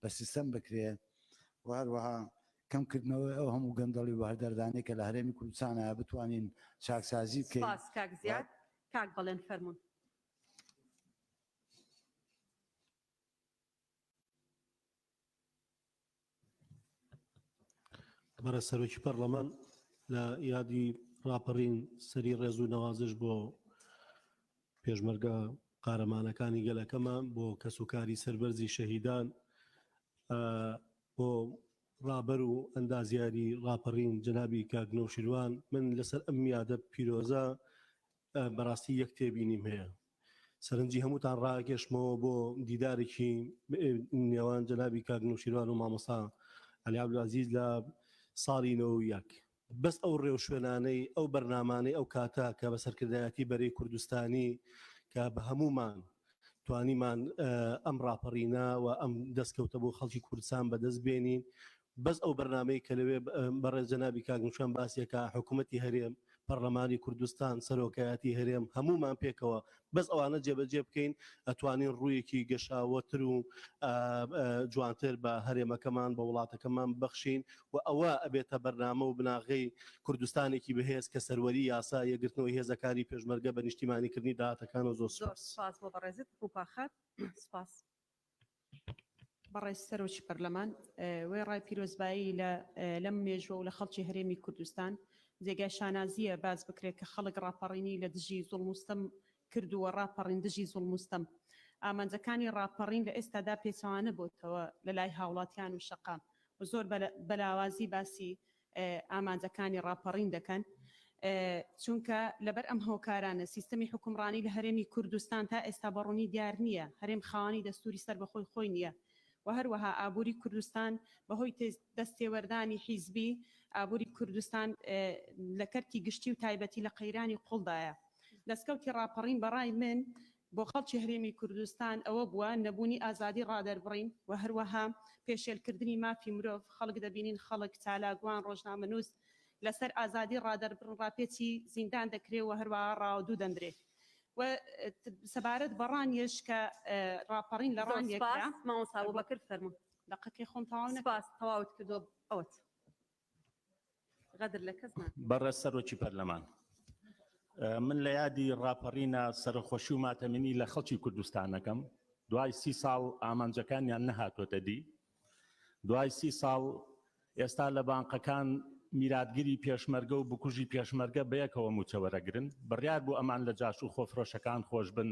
بە سیستەم بکرێت و هەروەها کەمکردنەوەی ئەو هەموو گەندەڵی و هەردەردانەی کە لە هەرێمی کوردستانە بتوانین چاکسازی بکەین. سپاس کاک زیاد کاک بەڵێن فەرموون. بەرە سەرۆکی پەرلەمان لە یادی ڕاپەڕین سەری ڕێز و نەوازش بۆ پێشمەرگە قارەمانەکانی گەلەکەمان بۆ کەسوکاری سەربەرزی شەهیدان بۆ ڕابەر و ئەندازیاری ڕاپەڕین جەنابی کاک نەوشیروان من لەسەر ئەم یادە پیرۆزە بەڕاستی یەک تێبینیم هەیە سەرنجی هەمووتان ڕاکێشمەوە بۆ دیدارێکی نێوان جەنابی کاک نەوشیروان و مامۆستا عەلی عەبدولعەزیز لە ساڵی 91 بەس ئەو ڕێو شوێنانەی ئەو بەرنامانەی ئەو کاتە کە بە سەرکردایەتی بەرەی کوردستانی کە بە هەمومان توانیمان ئەم ڕاپەڕینە و ئەم دەستکەوتە بۆ خەڵکی کوردستان بەدەست بێنین بەس ئەو بەرنامەی کە لەوێ بەڕێز جەنابی کاک نەوشیروان باسیەکە حکوومەتی هەرێم پەرلەمانی کوردستان سەرۆکایەتی هەرێم هەمومان پێکەوە بەس ئەوانە جێبەجێ بکەین ئەتوانین ڕوویەکی گەشاوەتر و جوانتر بە هەرێمەکەمان بە وڵاتەکەمان بەخشین و ئەوە ئەبێتە بەرنامە و بناغەی کوردستانێکی بەهێز کە سەروەری یاسا یەگرتنەوەی هێزەکانی پێشمەرگە بە نیشتیمانیکردنی داهاتەکان و زۆر سپاس بۆ بەڕێزت ڕووپاخات سپاس بەڕێز سەرۆکی پەرلەمان وێ ڕای پیرۆزبایی لەم مێژوە و لە خەڵکی هەرێمی کوردستان جێگای شانازیە باز بکرێت کە خەڵک ڕاپەڕینی لە دژی زوڵموستەم کردووە ڕاپەڕین دژی زوڵموستەم ئامانجەکانی ڕاپەڕین لە ئێستادا پێچەوانە بۆتەوە لە لای هاوڵاتیان و شەقام و زۆر بەلاوازی باسی ئامانجەکانی ڕاپەڕین دەکەن چونکە لەبەر ئەم هۆکارانە سیستەمی حکومڕانی لە هەرێمی کوردستان تا ئێستا بەڕوونی دیار نییە هەرێم خاوەنی دەستوری سەر بەخۆی خۆی نییە و هەروەها ئابووری کوردستان بەهۆی دەستێوەردانی حیزبی ئابووری کوردستان لە کەرکی گشتی و تایبەتی لە قەیرانی قوڵدایە دەستکەوتی ڕاپەڕین بەڕای من بۆ خەڵکی هەرێمی کوردستان ئەوە بووە نەبوونی ئازادی ڕادەربڕین و هەروەها پێشێلکردنی مافی مرۆڤ خەڵک دەبینین خەڵک چالاگوان ڕۆژنامەنووس لەسەر ئازادی ڕادەربڕن ڕاپێکی زیندان دەکرێت و هەروەها ڕاودوو دەندرێت و سەبارەت بە ڕانیەش کە ڕاپەڕین لە ڕانیەکە مامۆستا بوبەکر فەرموون دەقەکەی خۆم تەواو سپاس تەواوت کردو ئەوت غەدر لە کەس بەڕێز سەرۆکی پەرلەمان من لە یادی ڕاپەڕینە سەرخۆشی و ماتەمەنی لە خەڵکی کوردستانەکەم دوای 30 ساڵ ئامانجەکانیان نەهاتۆتە دی دوای 30 ساڵ ئێستا لە بانقەکان میراتگیری پێشمەرگە و بکوژی پێشمەرگە بەیەکەوە موچەوەرەگرن بڕیار بوو ئەمان لە جاش و خۆفرۆشەکان خۆش بن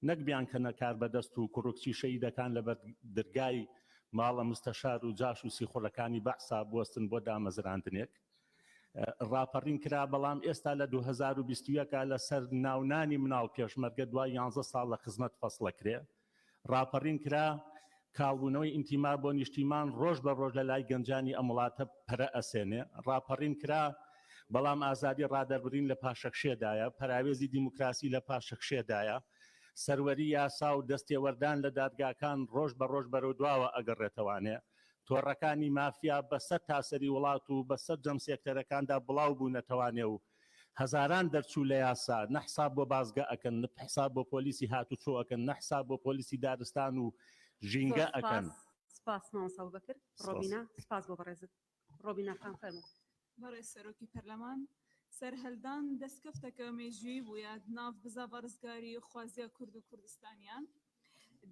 نەک بیان کەنە کار بەدەست و کوڕکچی شەیدەکان لەبەر دەرگای ماڵە مستەشار و جاش و سیخۆڵەکانی بەعسا بوەستن بۆ دامەزراندنێک ڕاپەڕین کرا بەڵام ئێستا لە 2021 لەسەر ناونانی مناڵ پێشمەرگە دوای 11 ساڵ لە خزمەت فەسڵەکرێ ڕاپەڕین کرا کاڵبوونەوەی ئینتیما بۆ نیشتیمان ڕۆژ بە ڕۆژ لە لای گەنجانی ئەم وڵاتە پەرە ئەسێنێ ڕاپەڕین کرا بەڵام ئازادی ڕادەربڕین لە پاشەکشێدایە پەراوێزی دیموکراسی لە پاشەکشێدایە سەروەری یاسا و دەستێوەردان لە دادگاکان ڕۆژ بە ڕۆژ بەرەو دواوە ئەگەڕێتەوانێ تۆڕەکانی مافیا بەسەر تاسەری وڵات و بەسەر جەم سێکتەرەکاندا بڵاو بوو نەتەوانێ و هەزاران دەرچوو لە یاسا نەحساب بۆ بازگە ئەکەن نەحساب بۆ پۆلیسی هاتوچۆ ئەکەن نەحساب بۆ پۆلیسی دارستان و ژینگە ئەکەن سپاس مامۆستا بوبەکر ڕۆبینا سپاس بۆ بەڕێزت ڕۆبینا خان فەرموون بەڕێز سەرۆکی پەرلەمان سەرهەلدان دەستکەفتەکە مێژووی بووە ناو بزاڤە ڕزگاری خوازیە کورد و کوردستانیان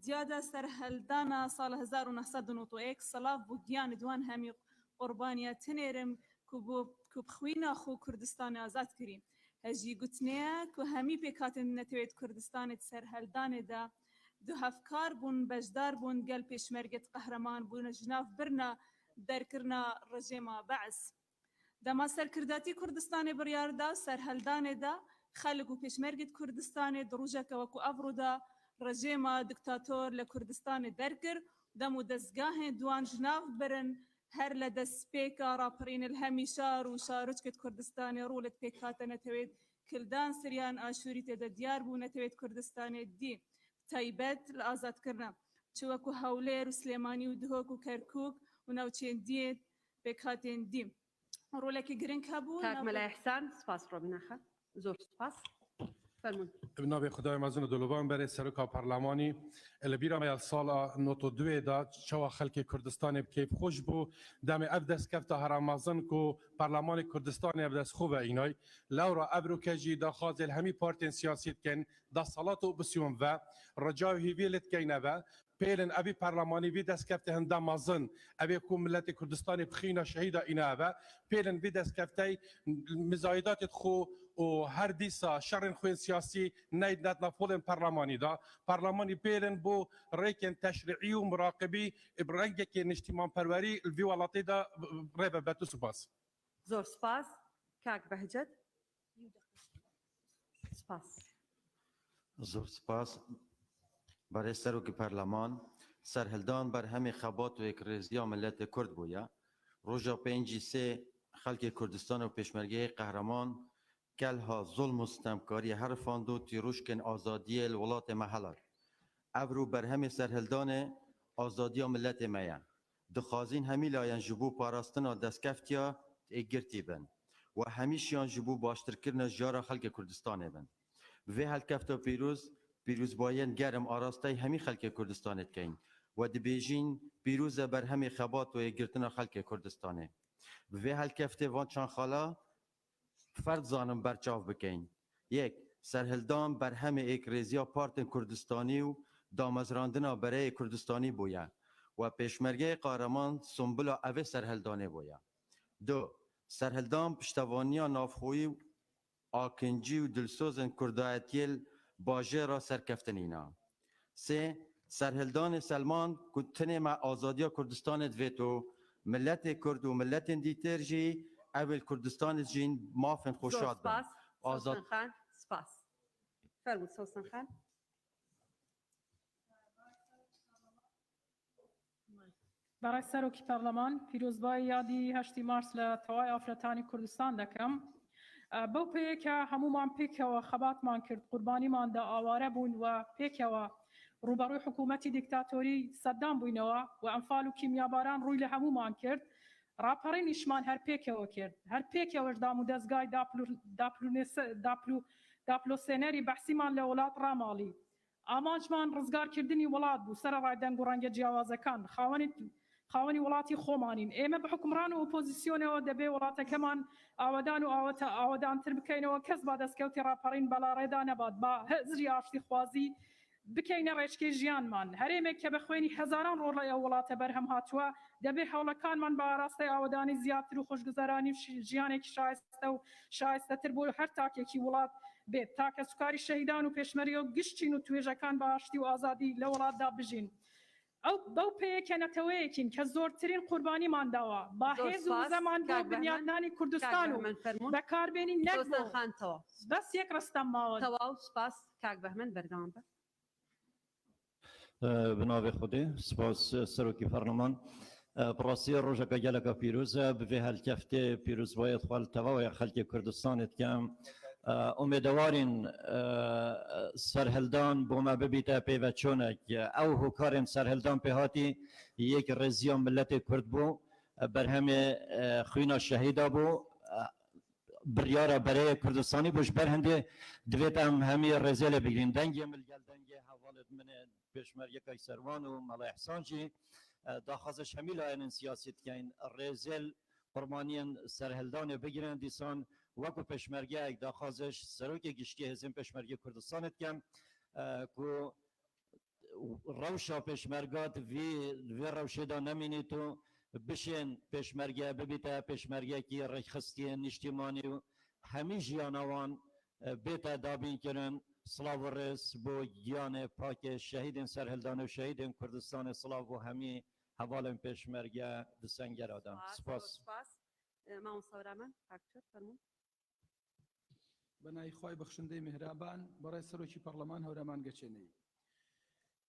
دیادا سەرهەلدانە ساڵ 1991 سەلاف بوو گیان دوان هەمی قوربانیە تنێرم کو بخوینە خۆ کوردستان ئازاد کردین هەژی گوتنەیە و هەمی پێکاتن نەتەوێت کوردستانت سەرهەلدانێدا دو هەفکار بوون بەشدار بوون گەل پێشمەرگت قەهرەمان بوونە ژناف برنە دەرکردنا ڕژێما بەعس دەما سەرکرداتی کوردستانی بڕیاردا سەرهەلدانێدا خەلک و پێشمەرگت کوردستانی ڕوژەکە وەکو ئەڤڕوودا ڕژێما دکتاتۆر لە کوردستانی دەرکرد دەم و دەستگاهێ دوان ژناف برن هەر لە دەستپێکە ڕاپڕینل هەمی شار و شارچکت کوردستانی ڕوولت پێکاتە نەتەوێت کلدان سریان ئاشووری تێدە دیار بوو نەتەوێت کوردستانی دی تایبەت لە ئازادکردن چوەکو هەولێر و سلێمانی و دهۆک و کەرکووک و ناوچێندیت پێکاتێن دی ڕۆلێکی گرنگ هەبوو کاکمەلای ئەحسان سپاس ڕۆبناخە زۆر سپاس فەرمون بنابێ خدای مەزن و دلوبان بەرێ سەرۆکا پەرلەمانی لە بیرا مەیە ساڵا 92دا چاوا خەڵکی کوردستانی بکەیف خۆش بوو دەمێ ئەف دەستکەفتە هەرامەزن و پەرلەمانی کوردستانی ئەف دەست خوبە ئینای لەورا ئەبروکەجی داخوازێل هەمی پارتین سیاسی بکەن دەسەڵات و بسیۆن بە ڕجاو هیویلت کەینەبە پێلن ئەبی پەرلەمانی وی دەستکەفتە هەندا مەزن ئەبێ کو ملەتی کوردستانی بخینە شەهیدا ئینابە پێلن وی دەستکەفتەی مزایداتت خۆ و هەر دیسا شەڕین خوێن سیاسی نەیدات نەفۆڵێن پەرلەمانیدا پەرلەمانی پێرن بۆ ڕێکێن تەشریعی و مراقبی ڕەنگێکی نیشتیمان پەروەری وی وڵاتیدا ڕێبە بەت و سوپاس زۆر سپاس کاک بەهجەت سپاس زۆر سپاس بەرێ سەرۆکی پەرلەمان سەرهەلدان بەر هەمی خەبات و یەکڕێزیە ملەتی کورد بووە ڕۆژە 5 خەڵکی کوردستان و پێشمەرگەی قەهرەمان کلها ظلم و ستمکاری هر فاندو تیروشکن آزادی الولات محلات ابرو بر همی سرهلدان آزادی ملت میا دخوازین همی لاین جبو پاراستنا دستکفتیا اگرتی بن و همیشیان جبو باشتر کرن جارا خلق کردستان بن به هلکفت و پیروز باین گرم آراسته همی خلق کردستانت کین و دبیجین پیروز بر همی خبات و اگرتنا خلق کردستانه به هلکفت وان چان خالا فرد زانم برچاو بکەین یک سەرهەلدان بەر هەمێ ئێکرێزیە پارتن کوردستانی و دامەزراندنا بەرەیە کوردستانی بووە و پێشمەرگەی قارەمان سمبلا ئەvê سەرهەلدانێ بووە دو سەرهەلدان پشتەوانیە نافخۆیی و ئاکنجی و دلسۆزن کوردایەتیل باژێرا سەرکەفتنینە سێ سەرهەلدانی سەلمان کو تنێمە ئازادیە کوردستانت vêt و ملەتێ کورد و ملەتên دیتر jî اول کردستان جین مافن خوشاد بن آزاد خان سپاس فرمود سوسن خان برای سەرۆکی پەرلەمان پیرۆزبای یادی 8 مارس لە تەواوی ئافرەتانی کوردستان دەکەم بەو پێیەکە هەمومان پێکەوە خەباتمان کرد قوربانیماندا ئاوارە بوون و پێکەوە ڕوبەڕووی حکوومەتی دیکتاتۆری سەددام بووینەوە و ئەمفال و کیمیاباران ڕووی لە هەمومان کرد راپەڕینیشمان هەر پێکەوە کرد هەر پێکەوەش دام و دەستگای داپلۆسێنەری بەحسیمان لە وڵات ڕاماڵی ئامانجمان ڕزگارکردنی وڵات بوو سەرەڕای دەنگ و ڕەنگە جیاوازەکان خاوەنی وڵاتی خۆمانین ئێمە بە حکومڕان و ئۆپۆزیسیۆنەوە دەبێ وڵاتەکەمان ئاوەدان و ئاوەدانتر بکەینەوە کەس با دەستکەوتی راپەڕین بەلاڕێدا نەبات با هەزری ئاشتی خوازی بکەینە ڕێچکەی ژیانمان هەرێمێک کە بە خوێنی هەزاران ڕۆژ لە وڵاتە بەرهەم هاتووە دەبێ هەوڵەکانمان بە ئاراستەی ئاوەدانی زیاتر و خۆشگوزارانی ژیانێکی شایستە و شایستەتر بۆ هەر تاکێکی وڵات بێت تاکە سوکاری شەهیدان و پێشمەری و گشتین و توێژەکان بە ئاشتی و ئازادی لە وڵاتدا بژین ئەو بەو پێیەکە نەتەوەیەکین کە زۆرترین قوربانیمان داوە با هێز و زەمان بۆ بنیادنانی کوردستان و بەکاربێنی نەکخانتەوە بەس یەک ڕستەم ماوە تەواو سپاس کاک بەهمەن بەردەوام بە بناوی خودی سپاس سەرۆکی پەرلەمان بڕاستی ڕۆژەکە گەلەکە پیرۆزە بڤێ هەلکەفتێ پیرۆزبایەت خۆل تەواوی خەڵکی کوردستانت کەم ئومێدەوارین سەرهەلدان بۆمە ببیتە پێوە چۆنێک ئەو هۆکارێن سەرهەلدان پێهاتی یەک ڕێزیە ملەتی کورد بوو بەرهەمێ خوێنە شەهیدا بوو بڕیارە بەرەیە کوردستانی بۆش بەرهەندێ دوێت ئەم هەمی ڕێزێ لە بگرین دەنگێ ملگەل دەنگێ هەواڵت منێ پێشمەرگەکەی سەروان و مەڵای حسانجی داخوازش هەمی لایەنن سیاسی بکەین ڕێزێل قوربانیان سەرهەلدانێ بگیرن دیسان وەکو پێشمەرگەیەک داخوازش سەرۆکی گشتی هێزم پێشمەرگی کوردستانت کەم کو ڕەوشە پێشمەرگات vê ڕەوشێدا نەمینیت و بشێن پێشمەرگە ببیتە پێشمەرگەیەکی ڕێکخستیە نیشتیمانی و هەمی ژیانەوان بێتە دابینکردن سڵاو و ڕێز بۆ گیانێ پاکێ شەهیدên سەرهەلدان و شەهیدên کوردستانê سڵاو بۆ هەموو هەواڵên پێشمەرگە di Sengerada. Spas. ماون سەورامەن کاکتۆر فەرموون. بەنای خۆی بەخشندەی میهرابان بەڕێ سەرۆکی پەرلەمان هەورەمان گەچێنەی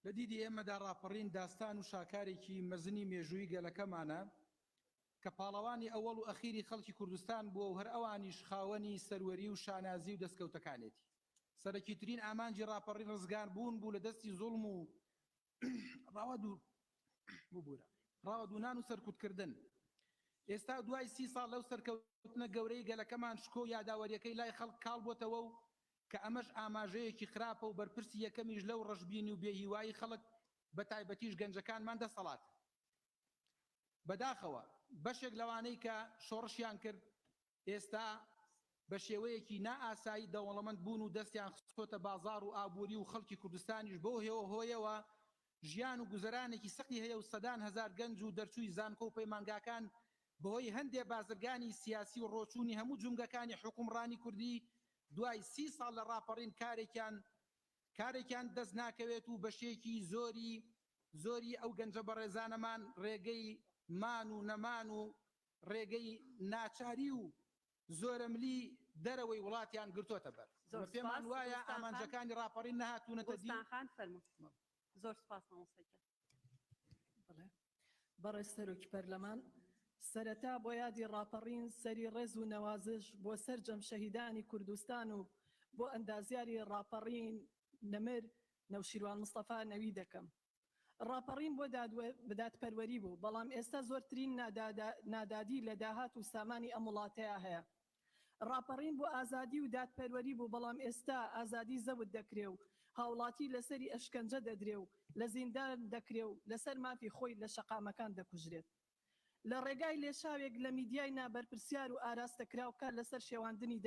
لە دیدی ئێمەدا ڕاپەڕین داستان و شاکارێکی مەزنی مێژووی گەلەکەمانە کە پاڵەوانی ئەوەڵ و ئەخیری خەڵکی کوردستان بووە و هەر ئەوانیش خاوەنی سەروەری و شانازی و دەستکەوتەکانێتی سەرەکیترین ئامانجی ڕاپەڕین ڕزگار بوون بوو لە دەستی زوڵم و ڕاوەدوونان و سەرکوتکردن ئێستا دوای 30 ساڵ لەو سەرکەوتنە گەورەی گەلەکەمان شکۆ یاداوەریەکەی لای خەڵک کاڵ بۆتەوە و کە ئەمەش ئاماژەیەکی خراپە و بەرپرسی یەکەمیش لەو ڕەشببینی و بێهیوایی خەڵک بە تایبەتیش گەنجەکانمان دەسەڵات بەداخەوە بەشێک لەوانەی کە شۆڕشیان کرد ئێستا بە شێوەیەکی نائاسایی دەوڵەمەند بوون و دەستیان خستۆتە بازار و ئابووری و خەڵکی کوردستانیش بۆ هۆیەوە ژیان و گوزەرانێکی سەختی هەیە و سەدان هەزار گەنج و دەرچووی زانکۆ و پەیمانگاکان بەهۆی هەندێک بازرگانی سیاسی و ڕۆچوونی هەموو جونگەکانی حکومڕانی کوردی دوای 30 ساڵ لە ڕاپەڕین کارێکیان دەست ناکەوێت و بەشێکی زۆری ئەو گەنجە بەڕێزانەمان ڕێگەی مان و نەمان و ڕێگەی ناچاری و زۆرەملی دەرەوەی وڵاتیان گرتوۆتە بەر پێمان وایە ئامانجەکانی ڕاپەڕین نەهاتوونەتە دی. زۆر سپاس مامۆستاکە. بەڕێز سەرۆکی پەرلەمان سەرەتا بۆ یادی ڕاپەڕین سەری ڕێز و نەوازش بۆ سەرجەم شەهیدانی کوردستان و بۆ ئەندازیاری ڕاپەڕین نەمر نەوشیروان مستەفا نەوی دەکەم. ڕاپەڕین بۆ بداتپەروەری بوو بەڵام ئێستا زۆرترین نادادی لە داهات و سامانی ئەم وڵاتەیە هەیە. ڕاپەڕین بۆ ئازادی و دادپەروەری بوو بەڵام ئێستا ئازادی زەوت دەکرێ و هاوڵاتی لەسەری ئەشکەنجە دەدرێ و لە زیندان دەکرێ و لەسەر مافی خۆی لە شەقامەکان دەکوژرێت. لە ڕێگای لێشاوێک لە میدیای نابەرپرسیار و ئاراستەکراوکە لەسەر شێواندنی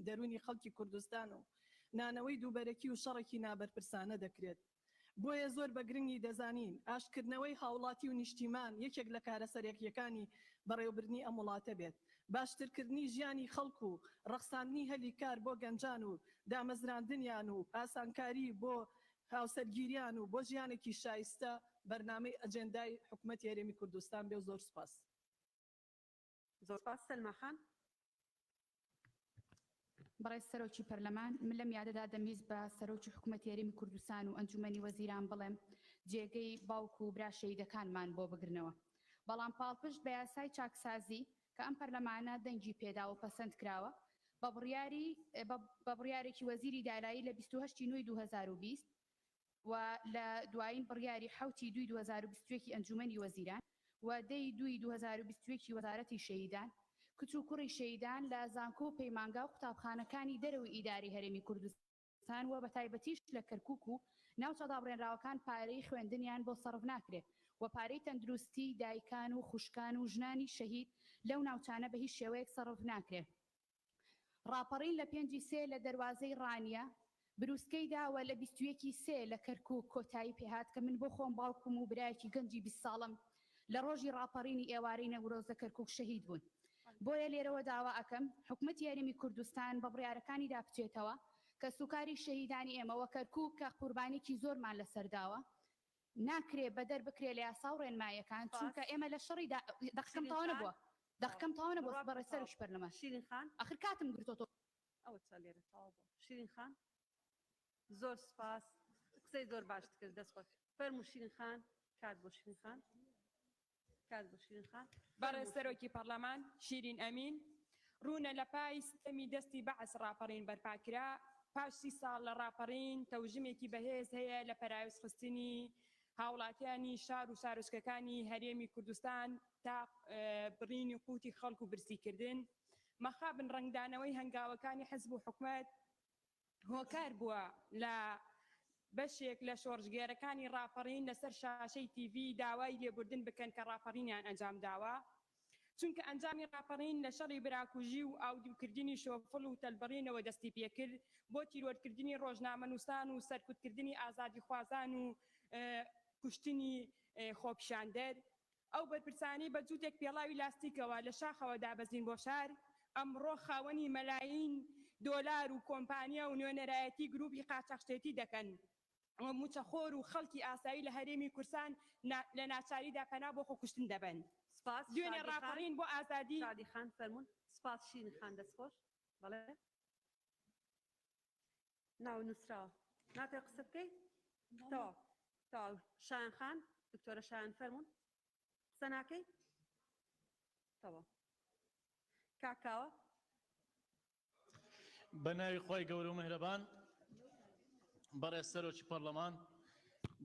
دەرونی خەڵکی کوردستان و نانەوەی دووبەرەکی و شەڕێکی نابەرپرسانە دەکرێت. بۆیە زۆر بە گرنگی دەزانین ئاشکردنەوەی هاوڵاتی و نیشتیمان یەکێک لە کارەسەرێکیەکانی بەڕێوەبردنی ئەم وڵاتە بێت. باشترکردنی ژیانی خەڵک و ڕەخساندنی هەلی کار بۆ گەنجان و دامەزراندنیان و ئاسانکاری بۆ هاوسەرگیریان و بۆ ژیانێکی شایستە بەرنامەی ئەجێندای حکوومەتی هەرێمی کوردستان بێ و زۆر سپاس. زۆر سپاس سەلماخان. بەڕێز سەرۆکی پەرلەمان من لەم یادەدا دەمیست بە سەرۆکی حکوومەتی هەرێمی کوردستان و ئەنجومەنی وەزیران بڵێم جێگەی باوکو و برا شەهیدەکانمان بۆ بگرنەوە. بەڵام پاڵپشت بە یاسای چاکسازی کە ئەم پەرلەمانە دەنگی پێدا و پەسەند کراوە بە بڕیارێکی وەزیری دارایی لە 28 نوێی 2020 و لە دوایین بڕیاری 7 دوای 2021 ئەنجومەنی وەزیران و 10 دوای 2021 وەزارەتی شەهیدان کچ و کوڕی شەهیدان لە زانکۆ و پەیمانگا و قوتابخانەکانی دەرەوەی ئیداری هەرێمی کوردستان و بە تایبەتیش لە کەرکووک و ناوچەدا بڕێنراوەکان پارەی خوێندنیان بۆ سەرف ناکرێت و پارەی تەندروستی دایکان و خوشکان و ژنانی شەهید لەو ناوچانە بە هیچ شێوەیەک سەرف ناکرێت. ڕاپەڕین لە 5 لە دەواازەی ڕانیە بروسکەی داوە لە 21 لە کەرکووک کۆتایی پێهات کە من بۆ خۆم باوکم و برایەکی گەنجی 20 ساڵم لە ڕۆژی ڕاپەڕینی ئێوارەی نەورۆزە کەرکووک شەهید بوون. بۆیە لێرەوە داوا ئەەکەم حکوومەتی هەرێمی کوردستان بە بڕیارەکانی دابچێتەوە کە سوکاری شەهیدانی ئێمەوە کەرکووک کە قوربانێکی زۆرمان لەسەرداوە ناکرێ بەدەر بکرێ لە یاسا و ڕێنمایەکان چونکە ئێمە لە شەڕی دەقەکەم تاوانە بووە دەقەکەم تاوانە بۆ بەڕێ سەرۆکی پەرلەمان. شیرین خان ئاخر کاتم گرتۆ ئەوە چا لێرە تاوا بوو. شیرین خان زۆر سپاس قسەی زۆر باشت کرد دەستخۆش فەرموو شیرین خان کات بۆ شیرین خان. بەڕێز سەرۆکی پەرلەمان شیرین ئەمین ڕوونە لە پای سیستەمی دەستی بەعس ڕاپەڕین بەرپاکرا پاش 30 ساڵ لە ڕاپەڕین تەوژمێکی بەهێز هەیە لە پەراویز خستنی هاوڵاتیانی شار و شارۆچکەکانی هەرێمی کوردستان تا بڕینی قوتی خەڵک و برسیکردن مەخابن ڕنگدانەوەی هەنگاوەکانی حزب و حکوومەت هۆکار بووە لە بەشێک لە شۆڕژگێرەکانی ڕاپەڕین لەسەر شاشەی تیڤ داوای لێبوردن بکەن کە ڕاپەڕینیان ئەنجام داوە چونکە ئەنجامی ڕاپەڕین لە شەڕی براکوژی و ئاودیوکردنی شۆفڵ و تەلبەڕینەوە دەستی پێکرد بۆ تیرۆرکردنی ڕۆژنامەنووسان و سەرکوتکردنی ئازادی خوازان و کوشتنی خۆپیشاندەر ئەو بەرپرسانی بە جووتێک پێڵاوی لاستیکەوە لە شاخەوە دابەزین بۆ شار ئەمڕۆ خاوەنی مەلاین دۆلار و کۆمپانیا و نوێنەرایەتی گروپی قاچاقشتێتی دەکەن موچەخۆر و خەڵکی ئاسایی لە هەرێمی کورسان لە ناچاریدا پەنا بۆ خۆکوشتن دەبن دوێنێ ڕاپەڕین بۆ ئازادی شادی خان فەرمون سپاس شین خان دەستخۆش بەڵێ ناو نووسراوە ناتێ قسە بکەیت تەواو شایان خان دکتۆرە شایان فەرمون قسە ناکەیت تەواو کاکاوە بە ناوی خۆی گەورە و مهرەبان بەڕێز سەرۆکی پەرلەمان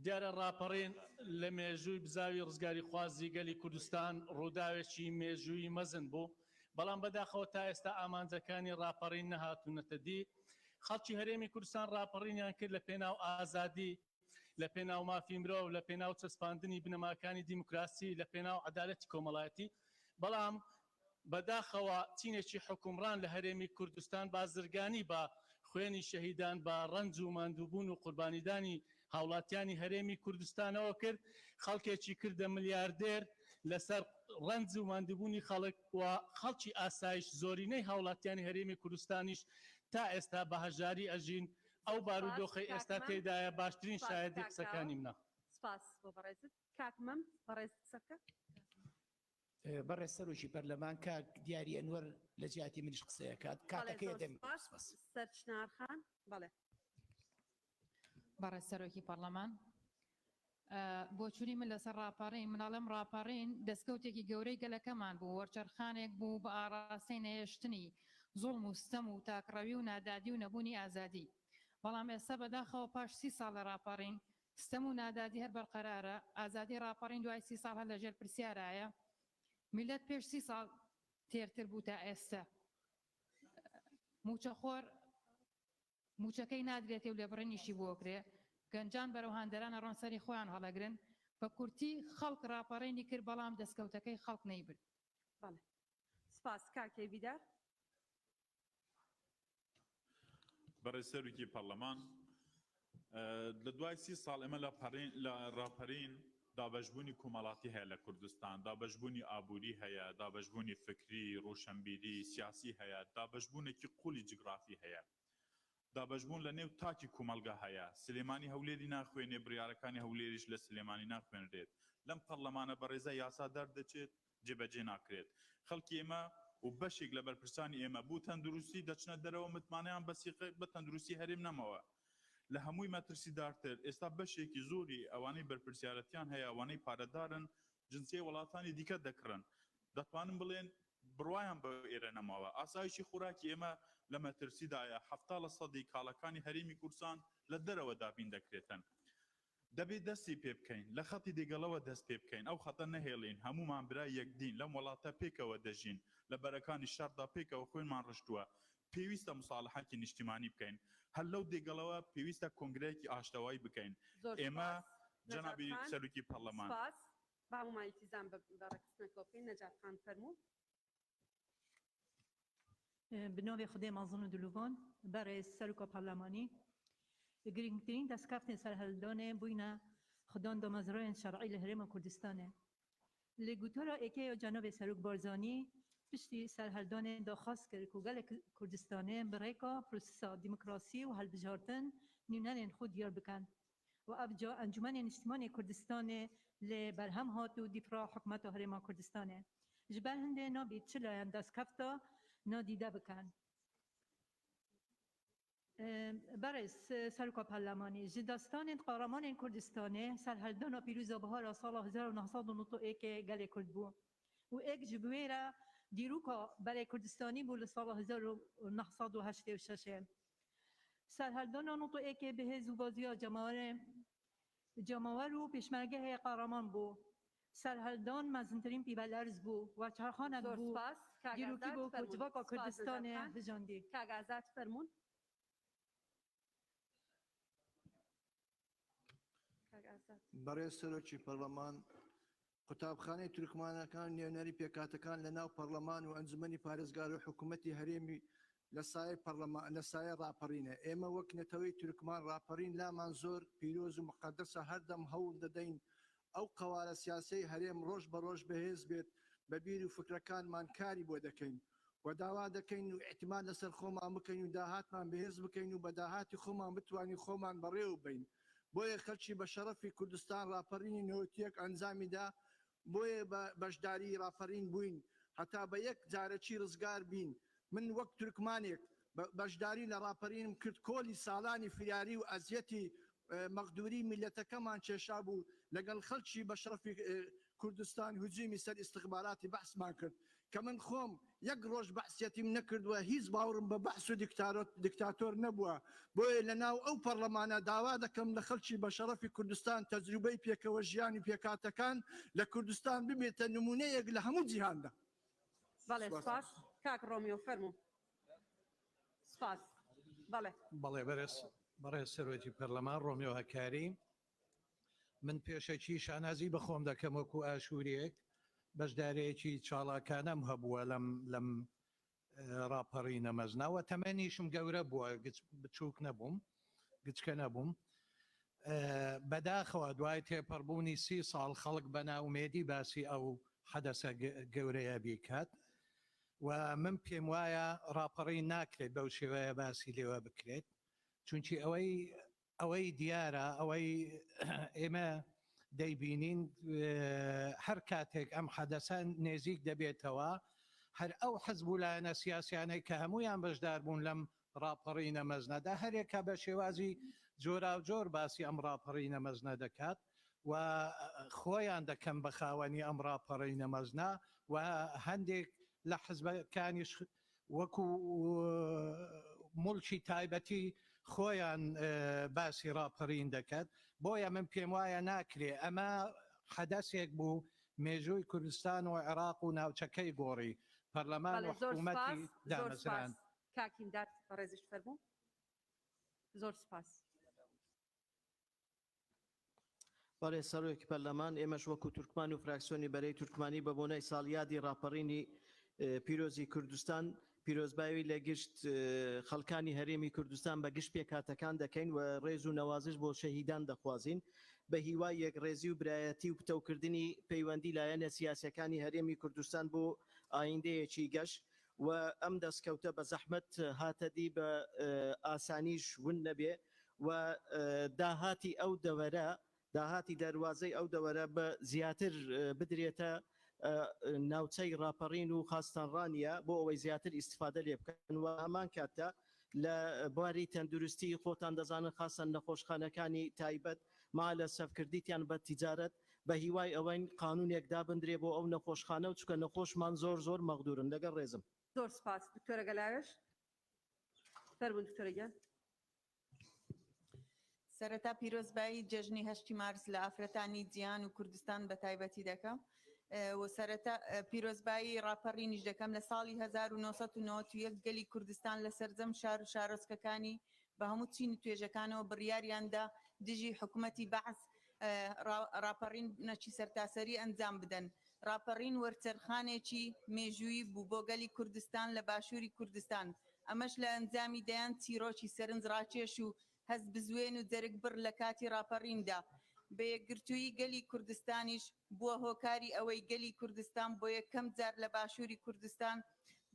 دیارە ڕاپەڕین لە مێژووی بزاوی ڕزگاری خوازی گەلی کوردستان ڕووداوێکی مێژووی مەزن بوو بەڵام بەداخەوە تا ئێستا ئامانجەکانی ڕاپەڕین نەهاتوونەتە دی خەڵکی هەرێمی کوردستان ڕاپەڕینیان کرد لە پێناو ئازادی لە پێناو مافی مرۆڤ لە پێناو چەسپاندنی بنەماکانی دیموکراسی لە پێناو عەدالەتی کۆمەڵایەتی بەڵام بەداخەوە چینێکی حکومڕان لە هەرێمی کوردستان بازرگانی بە خوێنی شەهیدان بە ڕەنج و ماندووبوون و قوربانیدانی هاوڵاتیانی هەرێمی کوردستانەوە کرد خەڵکێکی کردە ملیاردێر لەسەر ڕەنج و ماندووبوونی خەڵک و خەڵکی ئاسایش زۆرینەی هاوڵاتیانی هەرێمی کوردستانیش تا ئێستا بە هەژاری ئەژین ئەو بارودۆخی ئێستا تێدایە باشترین شایەتی قسەکانی منە سپاس بۆ بەڕێزت کاکمەم بەڕێز قسەکە بەڕێز سەرۆکی پەرلەمان کاک دیاری ئەنوەر لە جیاتی منیش قسەیەکات کاتەکەی دەم سەرچنارخان بەڵێ بەڕێز سەرۆکی پەرلەمان بۆچووری من لەسەر ڕاپەڕین مناڵم ڕاپەڕین دەستکەوتێکی گەورەی گەلەکەمان بوو وەرچەرخانێک بوو بە ئاڕاستەی نەهێشتنی زوڵم و ستەم و تاکڕەوی و نادادی و نەبوونی ئازادی بەڵام ئێستا بەداخەوە پاش 30 ساڵ لە ڕاپەڕین ستەم و نادادی هەر بەرقەرارە ئازادی ڕاپەڕین دوای 30 ساڵ هەر لەژێر پرسیارایە میلەت پێش 30 ساڵ تێرتر بوو تا ئێستا موچەخۆر موچەکەی نادرێتێ و لێبڕێنیشی بۆکرێ گەنجان بەرەو هاندەرانە ڕۆنسەری خۆیان هەڵەگرن بە کورتی خەڵک ڕاپەڕێنی کرد بەڵام دەستکەوتەکەی خەڵک نەیبرد سپاس کاکێ بیدار بەڕێز سەرۆکی پەرلەمان لە دوای 30 ساڵ ئێمە لە ڕاپەڕین دابەشبوونی کۆمەڵاتی هەیە لە کوردستان دابەشبوونی ئابووری هەیە دابەشبوونی فکری ڕۆشنبیری سیاسی هەیە دابەشبوونێکی قوڵی جغرافی هەیە دابەشبوون لە نێو تاکی کومەلگا هەیە سلێمانی هەولێری ناخوێنێ بڕیارەکانی هەولێریش لە سلێمانی ناخوێنرێت لەم پەرلەمانە بەڕێزە یاسادار دەچێت جێبەجێ ناکرێت خەڵکی ئێمە و بەشێک لە بەرپرسانی ئێمە بوو تەندروستی دەچنە دەرەوە متمانیان بە تەندروستی هەرێم نەمەوە لە هەمووی مەترسیدارتر ئێستا بەشێکی زۆری ئەوانەی بەرپرسیارەتیان هەیە ئەوانەی پارەدارن جنسیە وڵاتانی دیکە دەکڕن دەتوانم بڵێن بڕوایان بە ئێرە نەماوە ئاسایشی خوراکی ئێمە لە مەترسیدایە 70% کاڵەکانی هەرێمی کورسان لە دەرەوە دابین دەکرێتن دەبێت دەستی پێ بکەین لە خەتی دێگەڵەوە دەست پێ بکەین ئەو خەتە نەهێڵین هەمومان برای یەکدین لەم وڵاتە پێکەوە دەژین لە بەرەکانی شاردا پێکەوە خۆینمان ڕشتووە پێویستە مصالحەتی نیشتیمانی بکەین هەر لەو دێگەڵەوە پێویستە کۆنگرەیەکی ئاشتەوایی بکەین ئێمە جەنابی سەرۆکی پەرلەمان با هەمومانیتیزان بەڕێکخستنەکەوە بکەین نەجات خان فەرموو بناوی خودی مازن و دلوان برای سرکا پارلمانی گرینگترین دستکفتن سرهلدانه بوینه خدان دامزرای شرعی لهرم کردستانه لگوتورا اکی جناب سرک بارزانی پشتی سرهلدانه داخواست کرد که گل کردستانه برای که پروسس دموکراسی و هلبجارتن نیونن خود دیار بکن و ابجا انجمن اجتماعی کردستانه لبرهم هات و دفاع حکمت هرم کردستانه جبر هنده نابی چلاین دستکفتا نادیده بکن برای سرکا پارلمانی جداستان قهرمان کردستانه سرهلدان و پیروز بهار سال 1991 گل کرد بود و یک جبویره دیروکا برای کردستانی بود سال 1986 سرهلدان نوتو به زوبازی جماوه رو پیشمرگه قهرمان بود سرهلدان مزنترین پیبلرز بود و چرخانک بود دیروکی بود کجواکا کردستان هجاندی کاغازات فرمون برای سەرۆکی پەرلەمان قوتابخانەی تورکمانەکان نێونەری پێکاتەکان لە ناو پەرلەمان و ئەنجومەنی پارێزگار و حکوومەتی هەرێمی لە سایە ڕاپەڕینە ئێمە وەک نەتەوەی تورکمان ڕاپەڕین لامان زۆر پیرۆز و مقدسە هەردەم هەوڵ دەدەین ئەو قەوارە سیاسەی هەرێم ڕۆژ بە ڕۆژ بەهێز بێت بە بیر و فکرەکانمان کاری بۆ دەکەین و داوا دەکەین و احتیمال لەسەر خۆمان بکەین و داهاتمان بەهێز بکەین و بە داهاتی خۆمان بتوانین خۆمان بەڕێوە بین. بۆیە خەلکی بە شەرەفی کوردستان ڕاپەڕینی نەوەتیەک ئەنجامیدا، بۆیە بەشداری ڕاپەڕین بووین هەتا بە یەک جارەکی ڕزگار بین. من وەک تورکمانێک بەشداری لە ڕاپەڕینم کرد، کۆلی ساڵانی فریاری و ئەزیەتی مەقدوری میلەتەکەمان کێشا بوو، لەگەڵ خەلکی بە شەرەفی کوردستان هجومی سەر استخباراتی بەحسمان کرد کە من خۆم یەک ڕۆژ بەحسیەتیم نەکردووە، هیچ باوڕم بە بەحس و دیکتاتۆر نەبووە. بۆیە لە ناو ئەو پەرلەمانە داوا دەکەم لە خەلکی بە شەرەفی کوردستان تەجروبەی پێکەوە ژیانی پێکاتەکان لە کوردستان ببێتە نمونەیەک لە هەموو جیهاندا. بەڵێ سپاس. کاک ڕۆمیۆ فەرموو. سپاس. بەڵێ. بەڵێ بەڕێز سەرۆکی پەرلەمان ڕۆمیۆ هەکاری، من پێشەکی شانازی بەخۆم دەکەم وەکو ئاشوورێک بەشدارەیەکی چاڵاکانەم هەبووە لەم ڕاپەڕینە مەزناوە، تەمەنیشم گەورە بووە، بچووک نەبووم، گچکە نەبووم. بەداخەوە دوای تێپەڕبوونی 30 ساڵ خەڵک بە ناومێدی باسی ئەو حەدەسە گەورەیە بیکات و من پێم وایە ڕاپەڕی ناکرێت بەو شێوەیە باسی لێوە بکرێت، چونکی ئەوەی دیارە، ئەوەی ئێمە دەیبینین هەر کاتێک ئەم حەدەسە نێزیک دەبێتەوە، هەر ئەو حەزبولایەنە سیاسیانەی کە هەمویان بەشدار بوون لەم ڕاپەڕینە مەزنەدا، هەرێکە بە شێوازی جۆرا و جۆر باسی ئەم ڕاپەڕینە مەزنە دەکات و خۆیان دەکەم بە خاوەنی ئەم ڕاپەڕینە مەزنە و هەندێک لە حزبەکانیش وەکو مڵکی تایبەتی خۆیان باسی ڕاپەڕین دەکات. بۆیە من پێم وایە ناکرێ ئەمە حەدەسێک بوو مێژووی کوردستان و عێراق و ناوچەکەی گۆڕی پەرلەمان و حکوومەتی دامەزران. کاکیمدار ڕێزیش فەرموو. زۆر سپاس. بەڕێز سەرۆکی پەرلەمان، ئێمەش وەکو تورکمان و فراکسیۆنی بەرەی تورکمانی بە بۆنەی ساڵیادی ڕاپەڕینی پیرۆزی کوردستان پیرۆزباوی لە گشت خەڵکانی هەرێمی کوردستان بە گشت پێکاتەکان دەکەین و ڕێز و نەوازش بۆ شەهیدان دەخوازین بە هیوای یەکڕێزی و برایەتی و پتەوکردنی پەیوەندی لایەنە سیاسەکانی هەرێمی کوردستان بۆ ئایندەیەکی گەشت و ئەم دەستکەوتە بە زەحمەت هاتەدی بە ئاسانیش ون نەبێ و داهاتی ئەو دەوەرە، داهاتی دەواازەی ئەو دەوەرە بە زیاتر بدرێتە ناوچەی ڕاپەڕین و خاستانڕانیە بۆ ئەوەی زیاتر ئیسفادە لێ بکەن و هەمان کاتە لە بواری تەندروستی خۆتان دەزانن خاصن نەخۆشخانەکانی تایبەت ما لە سەفکردیتیان بە تیجارەت بە هیوای ئەوەی قانونێک دابدرێ بۆ ئەو نەخۆشخانە و چکە نەخۆشمان زۆر مەغدورن. لەگەڵ ڕێزم. زۆر سپاس. دکتۆرە گەلاوێش فەرموون. دکتۆرە گەل. سەرەتا پیرۆزبایی جەژنی 8 مارس لە ئافرەتانی جیهان و کوردستان بە تایبەتی دەکەم و سەرەتا پیرۆزبایی ڕاپەڕینیش دەکەم لە ساڵی 1991 گەلی کوردستان لە سەرجەم شار و شارۆچکەکانی بە هەموو چین و توێژەکانەوە بڕیاریاندا دژی حکوومەتی بەعس ڕاپەڕین نەچی سەرتاسەری ئەنجام بدەن. ڕاپەڕین وەرچەرخانێکی مێژووی بوو بۆ گەلی کوردستان لە باشووری کوردستان، ئەمەش لە ئەنجامی دەیان چیرۆکی سەرنج ڕاکێش و هەست بزوێن و جەرگ بڕ لە کاتی ڕاپەڕیندا. بە یەکگرتووی گەلی کوردستانیش بووە هۆکاری ئەوەی گەلی کوردستان بۆ یەکەم جار لە باشووری کوردستان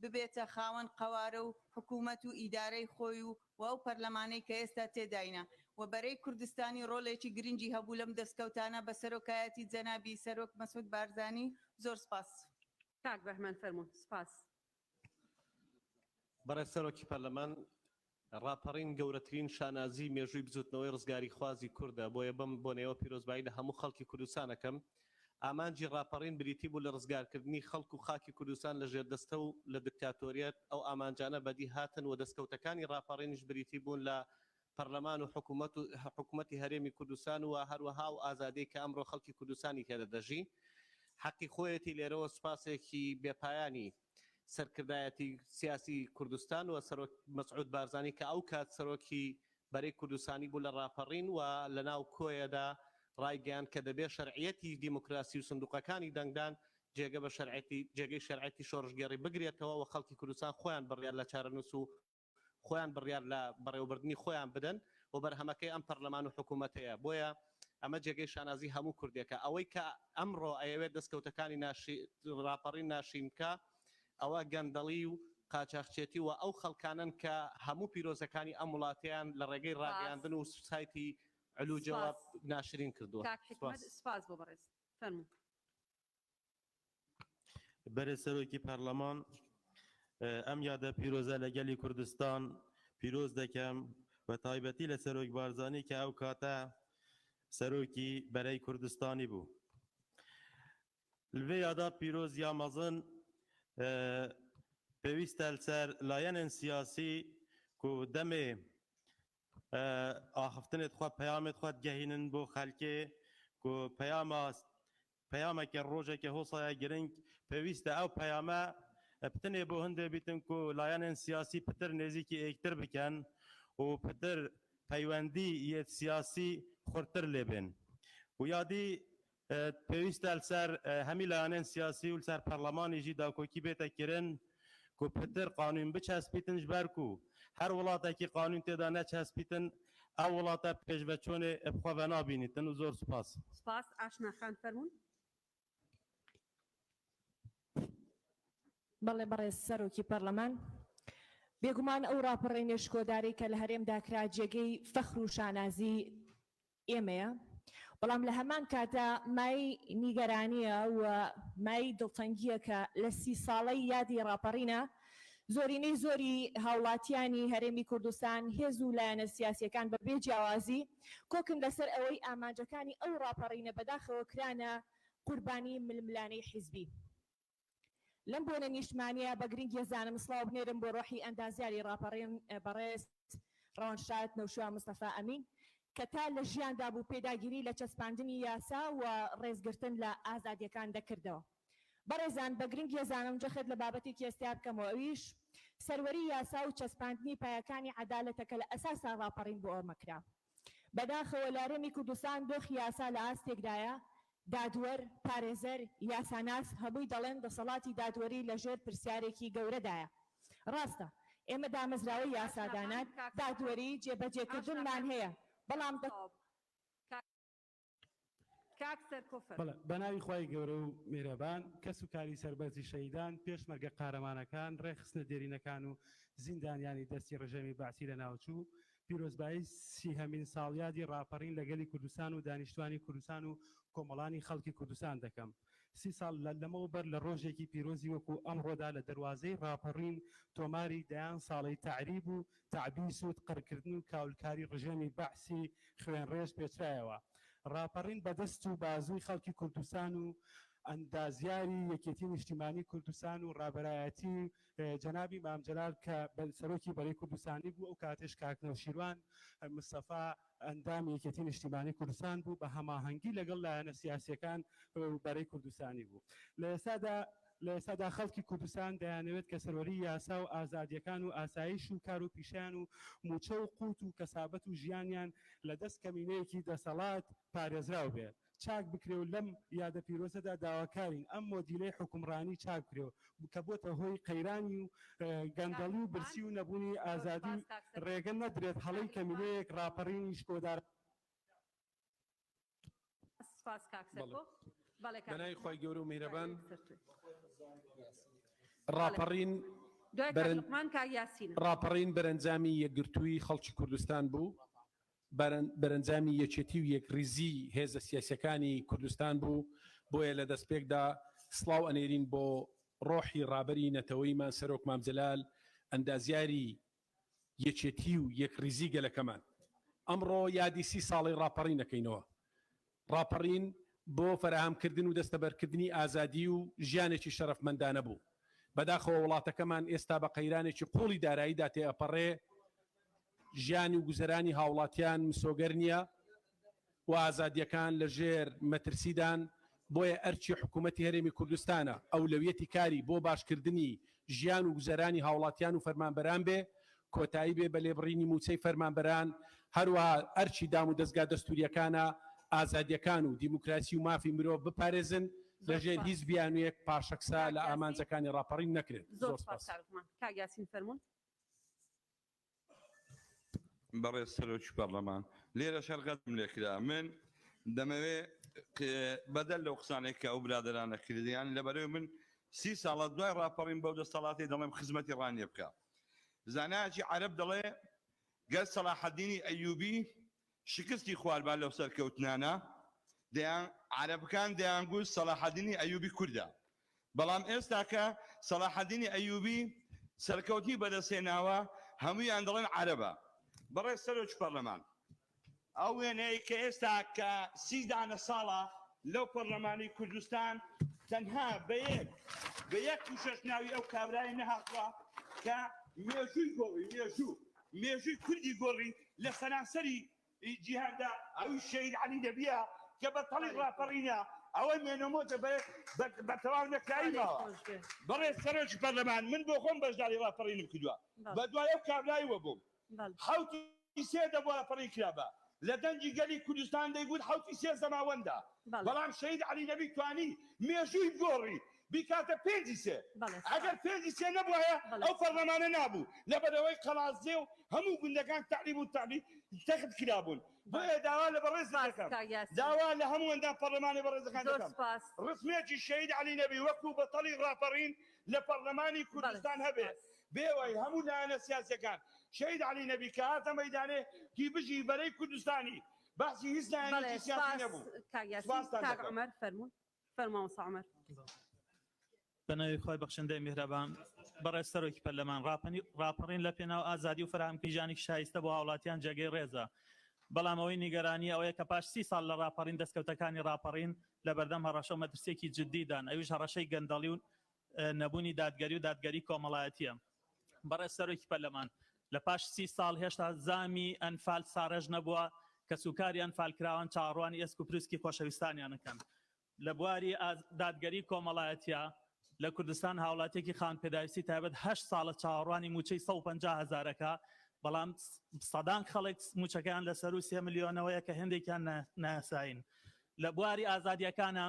ببێتە خاوەن قەوارە و حکوومەت و ئیدارەی خۆی و ئەو پەرلەمانەی کە ئێستا تێداینە و بەرەی کوردستانی ڕۆڵێکی گرنگی هەبوو لەم دەستکەوتانە بە سەرۆکایەتی جەنابی سەرۆک مەسعود بارزانی. زۆر سپاس. کاک بەهمەن فەرموون. سپاس. بەڕێز سەرۆکی پەرلەمان، ڕاپەڕین گەورەترین شانازی مێژووی بزوتنەوەی ڕزگاری خوازی کووردە، بۆیە بم بۆنەوە پیرۆزبایی لە هەموو خەڵکی کوردستانەکەم. ئامانجی ڕاپەڕین بریتی بوو لە ڕزگارکردنی خەڵک و خاکی کوردستان لە ژێردەستە و لە دکتاتۆریەت. ئەو ئامانجانە بەدی هاتن و دەستکەوتەکانی ڕاپەڕینیش بریتی بوون لە پەرلەمان و حکوومەتی هەرێمی کوردستان و هەروەها و ئازادی کە ئەمڕۆ خەڵکی کوردستانی تێدە دەژی. حەقی خۆیەتی لێرەوە سوپاسێکی بێپایانی سەرکردایەتی سیاسی کوردستان و سەرۆک مەسعود بارزانی کە ئەو کات سەرۆکی بەرەی کوردستانی بوو لە ڕاپەڕین و لە ناو کۆیەدا ڕایگەیان کە دەبێت شەرعیەتی دیموکراسی و سندوقەکانی دەنگدان جێگە بە جێگەی شەرعەتی شۆڕژگەڕی بگرێتەوە و خەڵکی کوردستان خۆیان بڕیار لە چارەنووس و خۆیان بڕیار لە بەڕێوەبردننی خۆیان بدەن و بەرهەمەکەی ئەم پەرلەمان و حکوومەتەیە. بۆیە ئەمە جێگەی شانازی هەموو کوردێکە. ئەوەی کە ئەمڕۆ ئەیەوێت دەستکەوتەکانی ڕاپەڕین ناشینکە ئەوە گەندەڵی و قاچاقچێتی و ئەو خەڵکانن کە هەموو پیرۆزەکانی ئەم وڵاتیان لە ڕێگەی ڕاگەیاندن و سایتی علوجەوە ناشرین کردووە. کاک حکمت سپاس بۆ بەڕێز فەرموو. بەرز سەرۆکی پەرلەمان ئەم یادە پیرۆزە لەگەلی کوردستان پیرۆز دەکەم بە تایبەتی لە سەرۆک بارزانانی کە ئەو کاتە سەرۆکی بەرەی کوردستانی بوو. لەوێ یادا پیرۆز یا مەزن پێویستە لەسەر لایەنên سیاسی ku demê axiftinê xwe peyamê xwe digehînin bo xelkê ku peyameke rojeke hosaya giring pêwîst e ew peyame pitinê bo hindê bîtin ku layenên siyasî pitir nêzîkî êktir bikin û pitir peywendî yê siyasî xurtir lêbin. û yadî pêwîst e li ser hemî layenên siyasî û li ser perlemanê jî dawkokî bête kirin ku pitir qanûn biçespîtin ji ber ku her welatekî qanûn têda neçespîtin ew welata pêşveçûnê xwe venabînîtin û zor spas. سپاس ئاشنا خان فەرموون. بەڵێ بەڕێز سەرۆکی پەرلەمان بێگومان ئەو راپەڕینێ شکۆداری کە لە هەرێمدا کرا جێگەی فەخر و شانازی ئێمەیە بەڵام لە هەمان کاتە مای نیگەرانیە و مای دڵتەنگیە کە لە 30 ساڵەی یادی راپەڕینە زۆرینەی زۆری هاوڵاتیانی هەرێمی کوردستان هێز و لایەنە سیاسیەکان بە بێ جیاوازی کۆکن لەسەر ئەوەی ئامانجەکانی ئەو راپەڕینە بەداخەوە کرانە قوربانی ململانەی حیزبی. لەم بۆنە نیشتمانیە بە گرنگی زانم سڵاو بنێرم بۆ ڕۆحی ئەندازیاری راپەڕین بەڕێز ڕەوانشاد نەوشوە مستەفا ئەمین کە تا لە ژیاندا بوو پێداگیری لە چەسپاندنی یاسا و ڕێزگرتن لە ئازادیەکان دەکردەوە. بەڕێزان بە گرنگی زانم جەخت لە بابەتێکی ئێستا بکەمەوە ئەویش سەروەری یاسا و چەسپاندنی پایەکانی عەدالەتەکە لە ئەساسا راپەڕین بۆ ئەمەکرا. بەداخەوە لە هەرێمی کوردستان دۆخی یاسا لە ئاستێکدایە دادوەر پارێزەر یاساناس هەمووی دەڵێن دەسەڵاتی دادوەری لەژێر پرسیارێکی گەورەدایە. ڕاستە ئێمە دامەزراوەی یاسادانات دادوەری جێبەجێکردنمان هەیە بەڵام بەناوی خی گەورە و میرەبان کەس و کاری سەربەرزی شەیدان پێشمەرگە قارەمانەکان ڕێخستنە دێرینەکان و زیندانیانی دەستی ڕژەمی باسی لە ناوچوو پیرۆزبایی 30هەمین ساڵیادی راپەڕین لەگەلی کوردستان و دانیشتوانی کوردستان و کۆمەڵانی خەڵکی کوردستان دەکەم. 30 ساڵ لەمەوە بەر لە ڕۆژێکی پیرۆزی وەکو ئەمڕۆدا لە دەواازەی راپەڕین تۆماری دەیان ساڵی تعریب و تعبیس و قڕکردن و کاولکاری ڕژێمی بەعسی خوێنڕێژ پێچرایەوە. راپەڕین بەدەست و بازووی خەڵکی کوردستان و ئەندازیاری یەکێتی نیشتیمانی کوردستان و ڕابەرایەتی جەنابی مامجەلال کە سەرۆکی بەرەی کوردستانی بوو ئەو کاتێش کاکنەوشیروان مستەفا ئەندام یەکێتی نیشتیمانی کوردستان بوو بە هەماهەنگی لەگەڵ لایەنە سیاسیەکان بەرەی کوردستانی بوو. لە ئێستادا خەڵکی کوردستان دەیانەوێت کە سەروەری یاسا و ئازادیەکان و ئاسایش و کار و پیشیان و موچە و قوت و کەسابەت و ژیانیان لە دەست کەمینەیەکی دەسەڵات پارێزراو بێت. چاک بکرێ و لەم یادە پیرۆزەدا داواکارین ئەم مۆدیلەی حکومڕانی چاک بکرێ کە بۆتە هۆی قەیرانی و گەندەڵی و برسی و نەبوونی ئازادی ڕێگە نەدرێت هەڵەی کەمینەیەک راپەڕینی شکۆدار بەنای خی گەورە و میرەبان راپەڕین بەرەنجامی یەکگرتووی خەڵکی کوردستان بوو بەرەنجامی یەکێتی و یەکریزی هێزە سیاسیەکانی کوردستان بوو بۆیە لە دەستپێکدا سڵاو ئەنێرین بۆ ڕۆحی ڕابەری نەتەوەیمان سەرۆک مامجەلال ئەندازیاری یەکێتی و یەکریزی گەلەکەمان. ئەمڕۆ یادی 30 ساڵی راپەڕینەکەینەوە. راپەڕین بۆ فەرەهەمکردن و دەستەبەرکردنی ئازادی و ژیانێکی شەرەفمەندانە بوو. بەداخەوە وڵاتەکەمان ئێستا بە قەیرانێکی قوڵی داراییدا تێئەپەڕێ ژیانی و گوزەرانی هاوڵاتیان مسۆگەر نییە و ئازادیەکان لە ژێر مەترسیدان بۆیە ئەرچی حکوومەتی هەرێمی کوردستانە ئەولەویەتی کاری بۆ باشکردنی ژیان و گوزەرانی هاوڵاتیان و فەرمانبەران بێ کۆتایی بێ بە لێبڕینی موچەی فەرمانبەران هەروەها ئەرچی دام و دەستگا دەستوریەکانە ئازادیەکان و دیموکراسی و مافی مرۆڤ بپارێزن لەژێر هیچ بیانویەک پاشەکسا لە ئامانجەکانی راپەڕین نەکرێت. زۆر سپاس کاک یاسین فەرموون. بەڕێز سەرۆکی پەرلەمان لێرە شەرقەتم لێکرا من دەمەوێت بەدەل لەو قسانێک کە ئەو برادرانە کردیان لەبەرەوەی من سی ساڵە دوای ڕاپەڕین بەو دەسەڵاتی دەڵێم خزمەتی ڕانیە بکە زانایکی عەرەب دەڵێ گەر سەلاحەدینی ئەیوبی شکستی خوارد لەو سەرکەوتنانە دەیان عەرەبەکان دەیانگوت سەلاحەدینی ئەیوبی کوردە بەڵام ئێستا کە سەلاحەدینی ئەیوبی سەرکەوتنی بەدەستێناوە هەموویان دەڵێن عەرەبە بەڕێز سەرۆکی پەرلەمان ئەو وێنەیە کە ئێستا کە 30 ساڵە لەو پەرلەمانی کوردستان تەنها بە یەک تووشەشناوی ئەو کابرای نەهاتوە کە مێژووی گۆڕی مێژووی کوردی گۆڕی لە سەرانسەری جیهاندا ئەوی شەهید عەلی نەبیە کە بەتەڵی ڕاپەڕینە ئەوەی مێنەمۆتە بە تەواو نەکراویمەوە بەڕێز سەرۆکی پەرلەمان من بۆ خۆم بەشداری ڕاپەڕینم کردووە بە دوای ئەو کابراییوە بووم حوتی سێ دەبووە ڕاپەڕین کرابە لە دەنجی گەلی کوردستان دەیگوت حوتی سێ زەماوەندە بەڵام شەهید عەلی نەبی توانی مێژووی گۆڕی بیکاتە 5 ئەگەر 5 نەبووایە ئەو پەرلەمانە نابوو لەبەرەوەی قەڵازێ و هەموو گوندەکان تعلیب و تعلیب تەخت کرابوون بۆیە داوا لە بەڕێز دەکەم داوا لە هەموو ئەندام پەرلەمانی بەڕێزەکان دەکەم ڕسمێکی شەهید عەلی نەبی وەکو بەتەڵی ڕاپەڕین لە پەرلەمانی کوردستان هەبێت بێوەی هەموو لایەنە سیاسیەکان شەهید عەلی نەبی کە هاتە مەیدانێ کی بژی بەرەی کوردستانی باسی هیچ لایەنێکی سیاسی نەبوو کاک عومەر فەرموون فەرماوە عومەر بەناوی خۆی بەخشندەی میهرەبان بەڕێز سەرۆکی پەرلەمان ڕاپەڕین لە پێناو ئازادی و فراهەمکردنی شایستە بۆ هاوڵاتیان جێگەی ڕێزە بەڵام ئەوەی نیگەرانی ئەوەیە کە پاش 30 ساڵ لە ڕاپەڕین دەستکەوتەکانی ڕاپەڕین لە بەردەم هەڕەشە و مەترسیەکی جددیدان ئەویش هەڕەشەی گەندەڵی و نەبوونی دادگەری و دادگەری کۆمەڵایەتیە بەڕێز سەرۆکی پەرلەمان لە پاش 30 ساڵ هێشتا زامی ئەنفال ساڕێژ نەبووە کە سوکاری ئەنفالکراوان چاڕوانی ئێسک و پرسکی خۆشەویستانیانەکەن لە بواری دادگەری کۆمەڵایەتیە لە کوردستان هاوڵاتێکی خان پێداویستی تایبەت 8 ساڵە چاڕوانی موچەی 150,000ەکە بەڵام سەدان خەڵک موچەکان لەسەر و 3 ملیۆنەوەیە کە هێندێکیان ناساین لە بواری ئازادیەکانە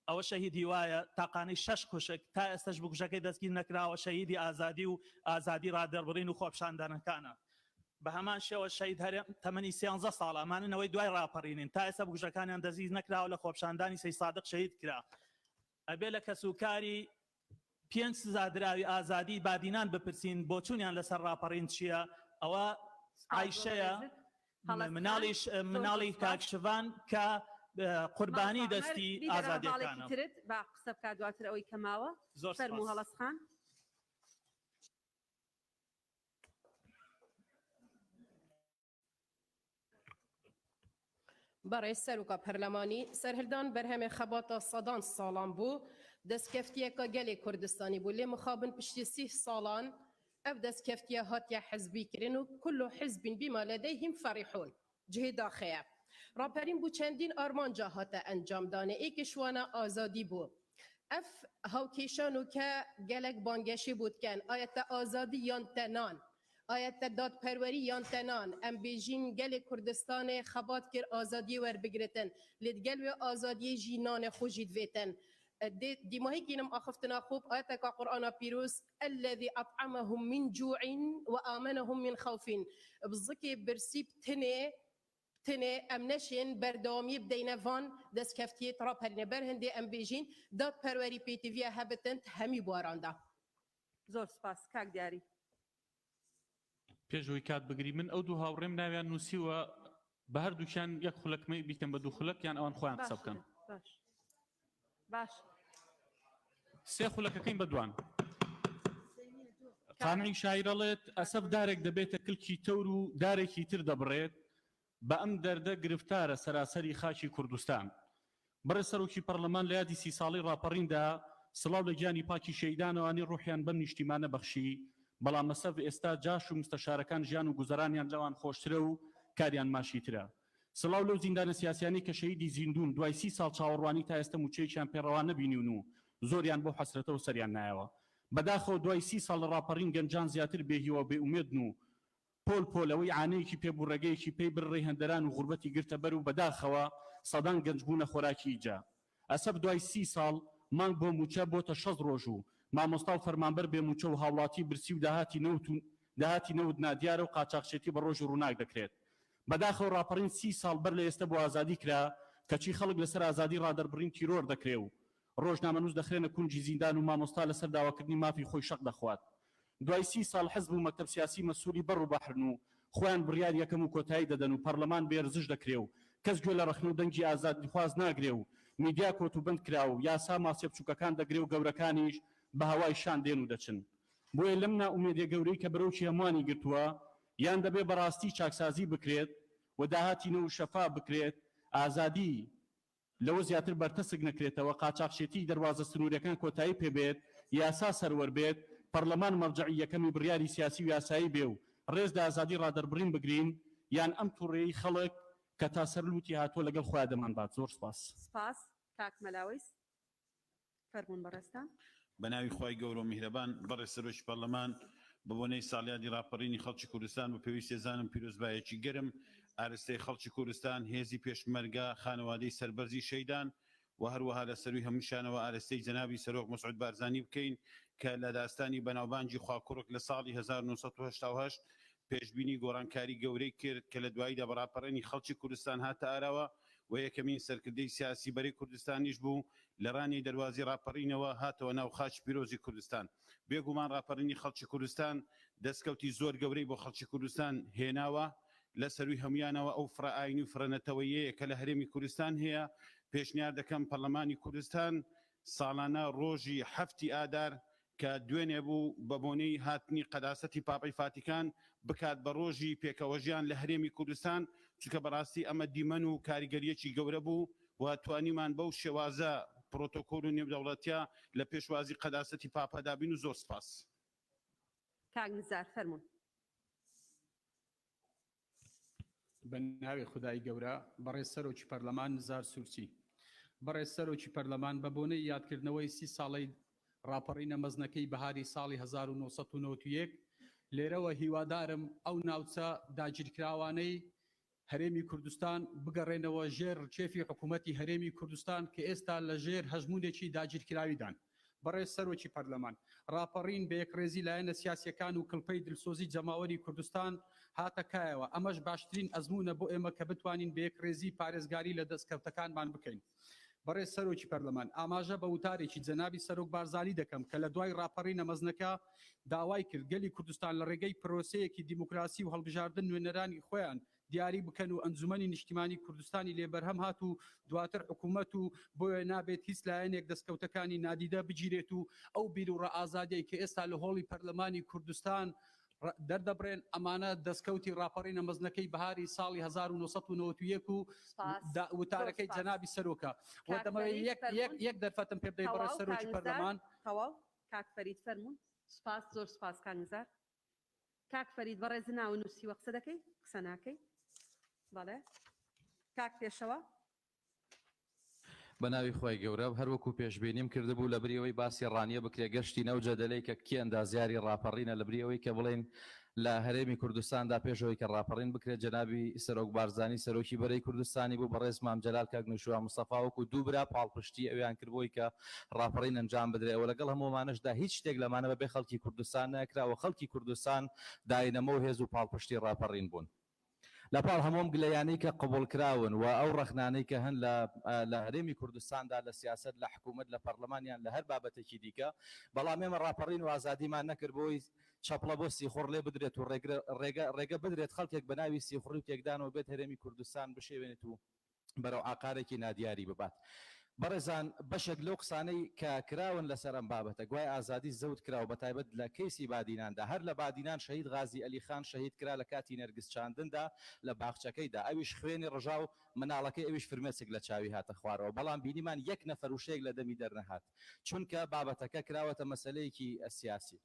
ئەوە شەهیدی وایە تاقانەی 6 کوشک تا ئێستش بکوژەکەی دەستگیر نەکراوە شەهیدی ئازادی و ئازادی ڕادەربڕین و خۆپشاندانەکانە بە هەمان شێوە شەهید هەرێم تەمەنی 13 ساڵ ئەمانەوەی دوای ڕاپەڕینین تا ئێستا بکوژەکانیان دەزیز نەکراوە لە خۆپشاندانی سەی سادق شەهید کرا ئەبێ لە کەسوکاری 5 سزادراوی ئازادی بادینان بپرسین بۆ چوونیان لەسەر ڕاپەڕین چییە ئەوە عایشەیە مناڵی کاکشڤان کە قوربانی دەستی ئازادیەکانە با قسە بکات دواتر ئەوەی کەماوە فەرموو هەڵەسخان بەڕێز سەرۆکە پەرلەمانی سەرهەڵدان بەرهەمێ خەباتە سەدان ساڵان بوو دەستکەفتیەکە گەلێ کوردستانی بوو لێ مخابن پشتی 30 ساڵان ئەف دەستکەفتیە هاتیە حزبی کردن و كل حزب بما لديهم فرحون جهێدا خەیە ڕاپەرین بوو چەندین ئارمانجا هاتە ئەنجامدانە ئێکیشوانە ئازادی بوو ئەف هاوکێشان و کە گەلک بانگەشی بودکەن ئاەتە ئازادی یان تەنان ئاەتە دادپەروەری یان تەنان ئەم بێژین گەلێ کوردستانê خەبات کرد ئازادی وەربگرتن لێت گەلوێ ئازادیە ژینانê xwe jî divêtin دیماهیکینم ئاخفتنا خوب ئاەتەکە قورئانە پیرۆز الذي أطعمهم من جوع وآمنهم من خوف بزکێ برسی تنێ ئەم نەشێن بەردەوامی بدەینە vان دەستکەفتیێت ڕاپەرینە بەر هەندێ ئەم بێژین دادپەروەری پێتیڤە هەبتن هەمی بواراندا زۆر سپاس کاک دیاری پێشەوەی کات بگری من ئەو دوو هاوڕێم ناویان نووسیوە بە هەردووکیان یەک خولەکمەی بیکەن بە دوو خولەک یان ئەوان خۆیان قسە بکەن باش سێ خولەکەکەین بە دوان قانونی شاعیرەڵێت ئەسەب دارێک دەبێتە کلکی تەور و دارێکی تر دەبڕێت بە ئەم دەردە گرفتارە سەراسەری خاکی کوردستان بەڕێز سەرۆکی پەرلەمان لە یادی 30 ساڵی ڕاپەڕیندا سڵاو لە گیانی پاکی شەیدانەوانی ڕوحیان بەم نیشتیمانە بەخشی بەڵام مەسەف ئێستا جاش و مستەشارەکان ژیان و گوزەرانیان لەوان خۆشترە و کاریان ماشیترە سڵاو لەو زیندانە سیاسیانی کە شەهیدی زیندون دوای 30 ساڵ چاوەڕوانی تا ئێستا موچەیەکیان پێڕەوا نەبینیون و زۆریان بۆ حەسرەتەوە سەریان نایەوە بەداخەوە دوای 30 ساڵ لە ڕاپەڕین گەنجان زیاتر بێهیوە بێئومێدن و پۆلەوەی عانەیەکی پێبوڕێگەیەکی پێی بڕێی هەندەران و غوربەتی گرتە بەر و بەداخەوە سەدان گەنجبوونە خۆراکی ئیجا ئەسەب دوای 30 ساڵ مانگ بۆ موچە بۆتە 6 ڕۆژ و مامۆستا و فەرمانبەر بێموچە و هاوڵاتی برسی و داهاتی نەوت نادیارە و قاچاقچێتی بە ڕۆژ و ڕووناک دەکرێت بەداخەوە ڕاپەڕین 30 ساڵ بەر لە ئێستا بۆ ئازادی کرا کەچی خەڵک لەسەر ئازادی ڕادەربڕین تیرۆر دەکرێ و ڕۆژنامەنووس دەخرێنە کونجی زیندان و مامۆستا لەسەر داواکردنی مافی خۆی شەق دەخوات دوای 30 ساڵ حزب و مەکتەب سیاسی مەسئولی بەڕ و بەحرن و خۆیان بڕیار یەکەم و کۆتایی دەدەن و پەرلەمان بێرزش دەکرێ و کەس گوێ لە ڕەخنە و دەنگی ئازادیخواز ناگرێ و میدیا کۆتوبند کرا و یاسا ماسیە بچووکەکان دەگرێ و گەورەکانیش بە هەوای شان دێن و دەچن بۆیە لەم ناومێدیە گەورەی کە بەرەوچی هەمووانی گرتووە یان دەبێ بەڕاستی چاکسازی بکرێت و داهاتینە و شەفا بکرێت ئازادی لەوە زیاتر بەرتەسک نەکرێتەوە قاچاقچێتی دەواازە سنوورەکان کۆتایی پێبێت یاسا سەروەر بێت پەرلەمان مەرجعی یەکەمی بڕیاری سیاسی و یاسایی بێ و ڕێز لە ئازادی ڕادەربڕین بگرین یان ئەم تووڕێی خەڵک کە تا سەر لوتی هاتووە لەگەڵ خۆیان دەمانبات زۆر سپاس سپاس کاک مەلاویس فەرموون بەڕێستا بە ناوی خی گەورە و میهرەبان بەڕێ سەرۆکی پەرلەمان بە بۆنەی ساڵیادی ڕاپەڕینی خەڵکی کوردستان و پێویستە زانم پیرۆزبایەکی گەرم ئارستەی خەڵکی کوردستان هێزی پێشمەرگە خانەوادەی سەربەرزی شەیدان و هەروەها لە سەروی هەمووشانەوە ئارستەی جەنابی سەرۆک مەسعود بارزانی بکەین کە لە داستانی بەناوبانگی خواکوڕک لە ساڵی 1970 پێشبینی گۆڕانکاری گەورەی کرد کە لە دواییدا بەڕاپەڕێنی خەڵکی کوردستان هاتە ئاراوە و یەکەمین سەرکردەی سیاسی بەرەی کوردستانیش بوو لە ڕانی دەروازی ڕاپەڕینەوە هاتەوە ناو خاچ پیرۆزی کوردستان بێگومان ڕاپەڕینی خەڵکی کوردستان دەستکەوتی زۆر گەورەی بۆ خەڵکی کوردستان هێناوە لە سەروی هەمویانەوە ئەو فرەئاینی و فرەنەتەوەیەیە کە لە هەرێمی کوردستان هەیە پێشنیار دەکەم پەرلەمانی کوردستان ساڵانە ڕۆژی 7 ئادار کە دوێنێ بوو بە بۆنەی هاتنی قەداسەتی پاپەی فاتیکان بکات بە ڕۆژی پێکەوەژیان لە هەرێمی کوردستان چونکە بەڕاستی ئەمە دیمەن و کاریگەریەکی گەورە بوو و توانیمان بەو شێوازە پرۆتۆکۆل و نێودەوڵەتیە لە پێشوازی قەداسەتی پاپەدابین و زۆر سپاس کاک نزار فەرموون بە ناوی خودای گەورە بەڕێز سەرۆکی پەرلەمان نزار سورچی بەڕێز سەرۆکی پەرلەمان بە بۆنەی یادکردنەوەی 30 ساڵەی ڕاپەڕینە مەزنەکەی بەهاری ساڵی 1991 لێرەوە هیوادارم ئەو ناوچە داگیرکراوانەی هەرێمی کوردستان بگەڕێنەوە ژێر ڕچێفی حکوومەتی هەرێمی کوردستان کە ئێستا لە ژێر هەژمونێکی داگیرکراویدان بەڕێز سەرۆکی پەرلەمان ڕاپەڕین بە یەکڕێزی لایەنە سیاسیەکان و کڵپەی دلسۆزی جەماوەری کوردستان هاتەکایەوە ئەمەش باشترین ئەزمونە بۆ ئێمە کە بتوانین بە یەکڕێزی پارێزگاری لە دەستکەوتەکانمان بکەین بەڕێز سەرۆکی پەرلەمان ئاماژە بە وتارێکی جەنابی سەرۆک بارزانی دەکەم کە لە دوای ڕاپەڕینە مەزنەکە داوای کرد گەلی کوردستان لە ڕێگەی پرۆسەیەکی دیموکراسی و هەڵبژاردن نوێنەرانی خۆیان دیاری بکەن و ئەنجومەنی نیشتیمانی کوردستانی لێبەرهەم هات و دواتر حکوومەت و بۆیە نابێت هیچ لایەنێک دەستکەوتەکانی نادیدە بگیرێت و ئەو بیر و ڕەئازادەی کە ئێستا لە هۆڵی پەرلەمانی کوردستان دەردەبرێن ئەمانە دەستکەوتی ڕاپەڕینە مەزنەکەی بەهاری ساڵی 1991 و وتارەکەی جەنابی سەرۆکە یەک دەرفەتم پێ بدەی بەڕێز سەرۆکی پەرلەمان تەواو کاک فەرید فەرموون سپاس زۆر سپاس کاک نزار کاک فەرید بەڕێز ناو نووسی وە قسە دەکەی قسە ناکەی بەڵێ کاک پێشەوە بە ناوی خۆی گەورە هەروەکو پێشبینیم کردبوو لە بریەوەی باسی ڕانیە بکرێ گەشتی نەو جەدەلەی کە کی ئەندازیاری ڕاپەڕینە لە بریەوەی کە بڵێن لە هەرێمی کوردستاندا پێشەوەی کە ڕاپەڕین بکرێت جەنابی سەرۆک بارزانی سەرۆکی بەرەی کوردستانی بوو بەڕێز مام جەلال کاک نوشوان مستەفاوەکو دوو برا پاڵپشتی ئەویان کردبووی کە ڕاپەڕین ئەنجام بدرێەوە لەگەڵ هەمومانشدا هیچ شتێک لەمانە بەبێ خەڵکی کوردستان نەکراوە خەڵکی کوردستان داینەمە و هێز و پاڵپشتی ڕاپەڕین بوون لەپاڵ هەموم گلەیانەی کە قبولکراون و ئەو ڕەخنانەی کە هەن لە هەرێمی کوردستاندا لە سیاست لە حکوومەت لە پەرلەمانیان لە هەر بابەتێکی دیکە بەڵام ئێمە ڕاپەڕین و ئازادیمان نەکرد بۆی چەپڵە بۆ سیخۆڕ لێ بدرێت و ڕێگە بدرێت خەڵکێک بە ناوی سیخڕی و تێکدانەوە بێت هەرێمی کوردستان بشێوێنێت و بەرەو عقارێکی نادیاری ببات بەڕێزان بەشێک لەو قسانەی کە کراون لەسەر ئەم بابەتە گوای ئازادی زەوت کراوە بەتایبەت لە کەیسی بادیناندا هەر لە بادینان شەهید غازی ئەلیخان شەهید کرا لە کاتی نەرگس چاندندا لە باخچەکەیدا ئەویش خوێنی ڕژا و مناڵەکەی ئەویش فرمێسک لە چاوی هاتە خوارەوە بەڵام بینیمان یەک نەفەر وشەیەک لە دەمی دەرنەهات چونکە بابەتەکە کراوەتە مەسەلەیەکی سیاسی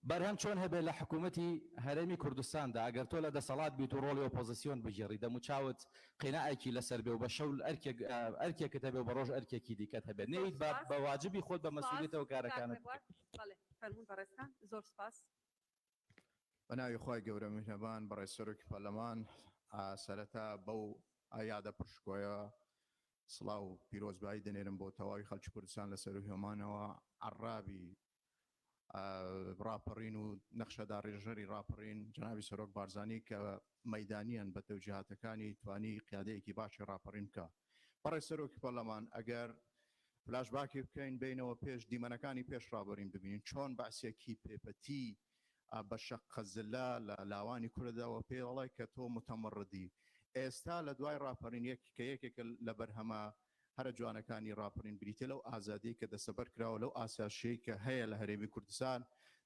بەرهەم چۆن هەبێ لە حکوومەتی هەرێمی کوردستاندا ئەگەر تۆ لە دەسەڵات بیت و ڕۆڵی ئۆپۆزیسیۆن بژێڕی دەموچاوت قینائێکی لەسەر بێ و بە شەو ئەرکێکت هەبێ و بە ڕۆژ ئەرکێکی دیکەت هەبێت نەیت بە واجبی خۆت بە مەسئولیتەوە کارەکانت فەرموون بەڕێستان زۆر سپاس بە ناوی خۆی گەورە میهرەبان بەڕێز سەرۆکی پەرلەمان سەرەتا بەو ئایادە پشکۆیە سڵاو و پیرۆزبایی دەنێرم بۆ تەواوی خەڵکی کوردستان لە سەر و هێمانەوە عەرابی ڕاپەڕین و نەخشەدا ڕێژەری ڕاپەڕین جەنابی سەرۆک بارزانی کە مەیدانیان بە تەوجیهاتەکانی توانی قیادەیەکی باشی ڕاپەڕین بکە بەڕێز سەرۆکی پەرلەمان ئەگەر فلاشباکی بکەین بینەوە پێش دیمەنەکانی پێش ڕابەرین ببینین چۆن باسیێکی پێپەتی بە شەقەزلە لە لاوانی کوردەوە پێڵێ کە تۆ متەمەڕدی ئێستا لە دوای ڕاپەڕین کە یەکێکە لە بەرهەمە هەرە جوانەکانی ڕاپەڕین بریتە لەو ئازادی کە دەسەبەر کراوە لەو ئاساشەی کە هەیە لە هەرێمی کوردستان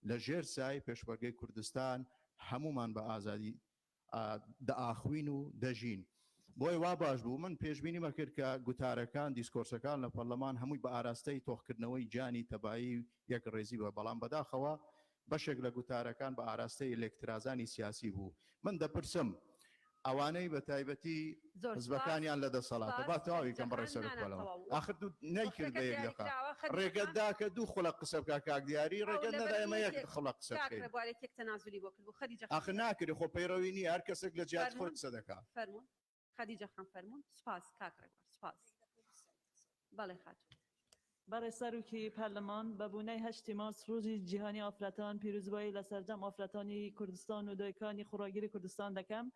لە ژێر سای پێشوەرگەی کوردستان هەمومان بە ئازادی دەئاخوین و دەژین بۆی وا باش بوو من پێشبینی مەکرد کە گوتارەکان دیسکۆرسەکان لە پەرلەمان هەمووی بە ئاراستەی تۆخکردنەوەی جانی تەبایی یەک ڕێزی بە بەڵام بەداخەوە بەشێک لە گوتارەکان بە ئاراستەی ئلێکترازانی سیاسی بوو من دەپرسم ئەوانەی بە تایبەتی حزبەکانیان لە دەسەڵاتە با تەواوی کەم بەڕێ سەرکۆڵەوە آخر دوو نەیکرد بە یەک لەقا ڕێگەتدا کە دوو خوڵە قسە بکە کاک دیاری ڕێگەت نەدا ئێمە یەک خوڵە قسە بکەین آخر ناکرێ خۆ پەیڕەوی نیە هەر کەسێک لە جیات خۆی قسە دەکات خەدیجە خان فەرموون سپاس کاک ڕێبوار سپاس بەڵێ خات برای سروکی پارلمان به بونه 8 مارس روز جهانی آفراتان پیروزبایی لسرجم آفراتانی کردستان و دایکانی خوراگیر کردستان دکم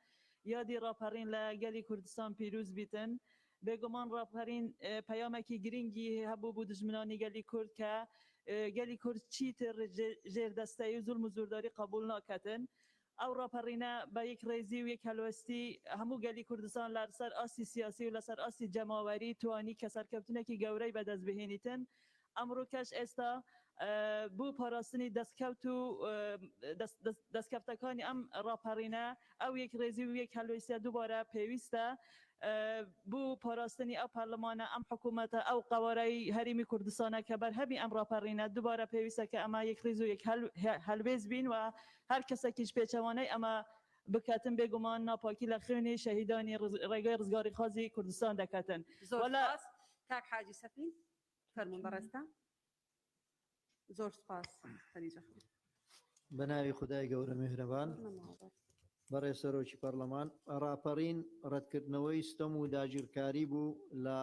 یادی راپرین لگلی کردستان پیروز بیتن بگمان راپرین پیامکی گرینگی هبو بود دجمنانی گلی کرد که گلی کرد چیتر جر دسته و ظلم و زورداری قبول نکتن او راپرینه با یک ریزی و یک هلوستی همو گلی کردستان لسر آسی سیاسی و لسر آسی جماوری توانی که سرکبتونه که گوری به دست بهینیتن امرو کش استا بو پاراستنی دستکفتکانی ام راپرینه او یک ریزی و یک هلوستی دوباره پیوسته بو پاراستنی او پارلمان ام حکومت او قواره هریمی کردستانه که بر همی ام راپرینه دوباره پیوسته که اما یک ریزی و یک هلویز بین و هر کسی کش پیچوانه اما بکاتن بگمان ناپاکی لخونی شهیدانی رگای رزگاری خازی کردستان دکاتن زور سپاس کاک حاجی سفین فرمون برستا زور سپاس خدیجه خان بەناوی خدای گەورە میهرەبان بەڕێ سەرۆکی پەرلەمان ڕاپەڕین ڕەتکردنەوەی ستەم و داگیرکاری بوو لە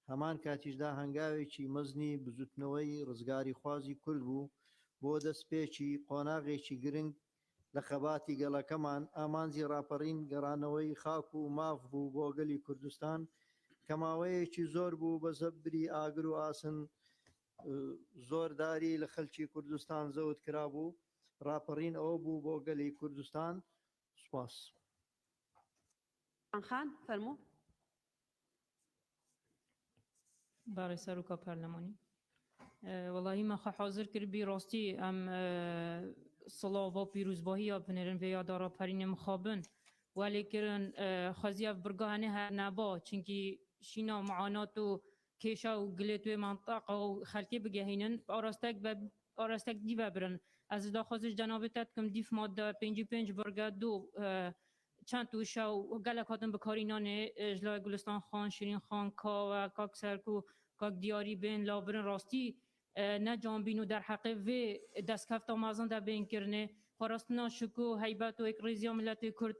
هەمان کاتیشدا هەنگاوێکی مەزنی بزوتنەوەی ڕزگاری خوازی کورد بوو بۆ دەستپێکی قۆناغێکی گرنگ لە خەباتی گەڵەکەمان ئامانزی ڕاپەڕین گەڕانەوەی خاک و ماف بوو بۆ گەلی کوردستان کە ماوەیەکی زۆر بوو بە زەبری ئاگر و ئاسن زۆرداری لە خەلکی کوردستان زەوت کرابوو ڕاپەڕین ئەوە بوو بۆ گەلی کوردستان سوپاس خان فەرموو بارێ سەرۆکە پەرلەمانی وەڵاهی مەخە حاضر کردبی ڕاستی ئەم سڵاو پیرۆزباهی بنێرن vê ya ڕاپەرینê mixabin welêkirin xweziya birgahane her neba çinkî şîna muanat û kêşa û gilê wê manteqa û xelkê bigehînin arastek dî vebirin ez daxwazî cenabê te dikim dîf madde 55 birge du çend wişa û gelek hatin bikarînanê ji lawê Gulistan Xan Şîrîn Xan ka ve kak Serk û kak diyarî bên labirin rastî necanbîn û derheqê vê destskefta mezin de bên kirinê parastina şik û heybet û êkrêziya milletê Kurd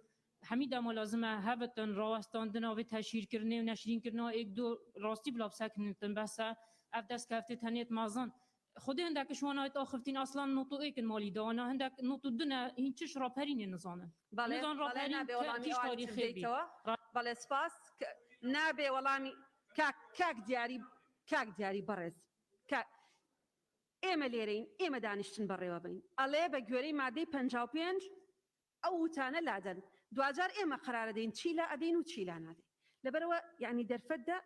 hemî dema lazim e hebitin rawestandina vê teşhîrkirinê û neşrînkirina êk du rastî bila sekinitin behsa ev destkeftê tenêt mezin Xwedê hindek şwana et axivtîn aslan not û êkin malî da ana hindek not û din e hîn çiş raperînê nizanin nizan raperîn tîş tarîxê bî بەڵێ سپاس نابێ وەڵامی کاک دیاری بەڕێز ئێمە لێرەین ئێمە دانیشتن بەڕێوە بین ئەڵێ بە گوێرەی مادەی 55 ئەو وتانە لادەن دوجار ئێمە قرارە دەین چی لە ئەدەین و چی لا نادەین لەبەرەوە یعنی دەرفەتدا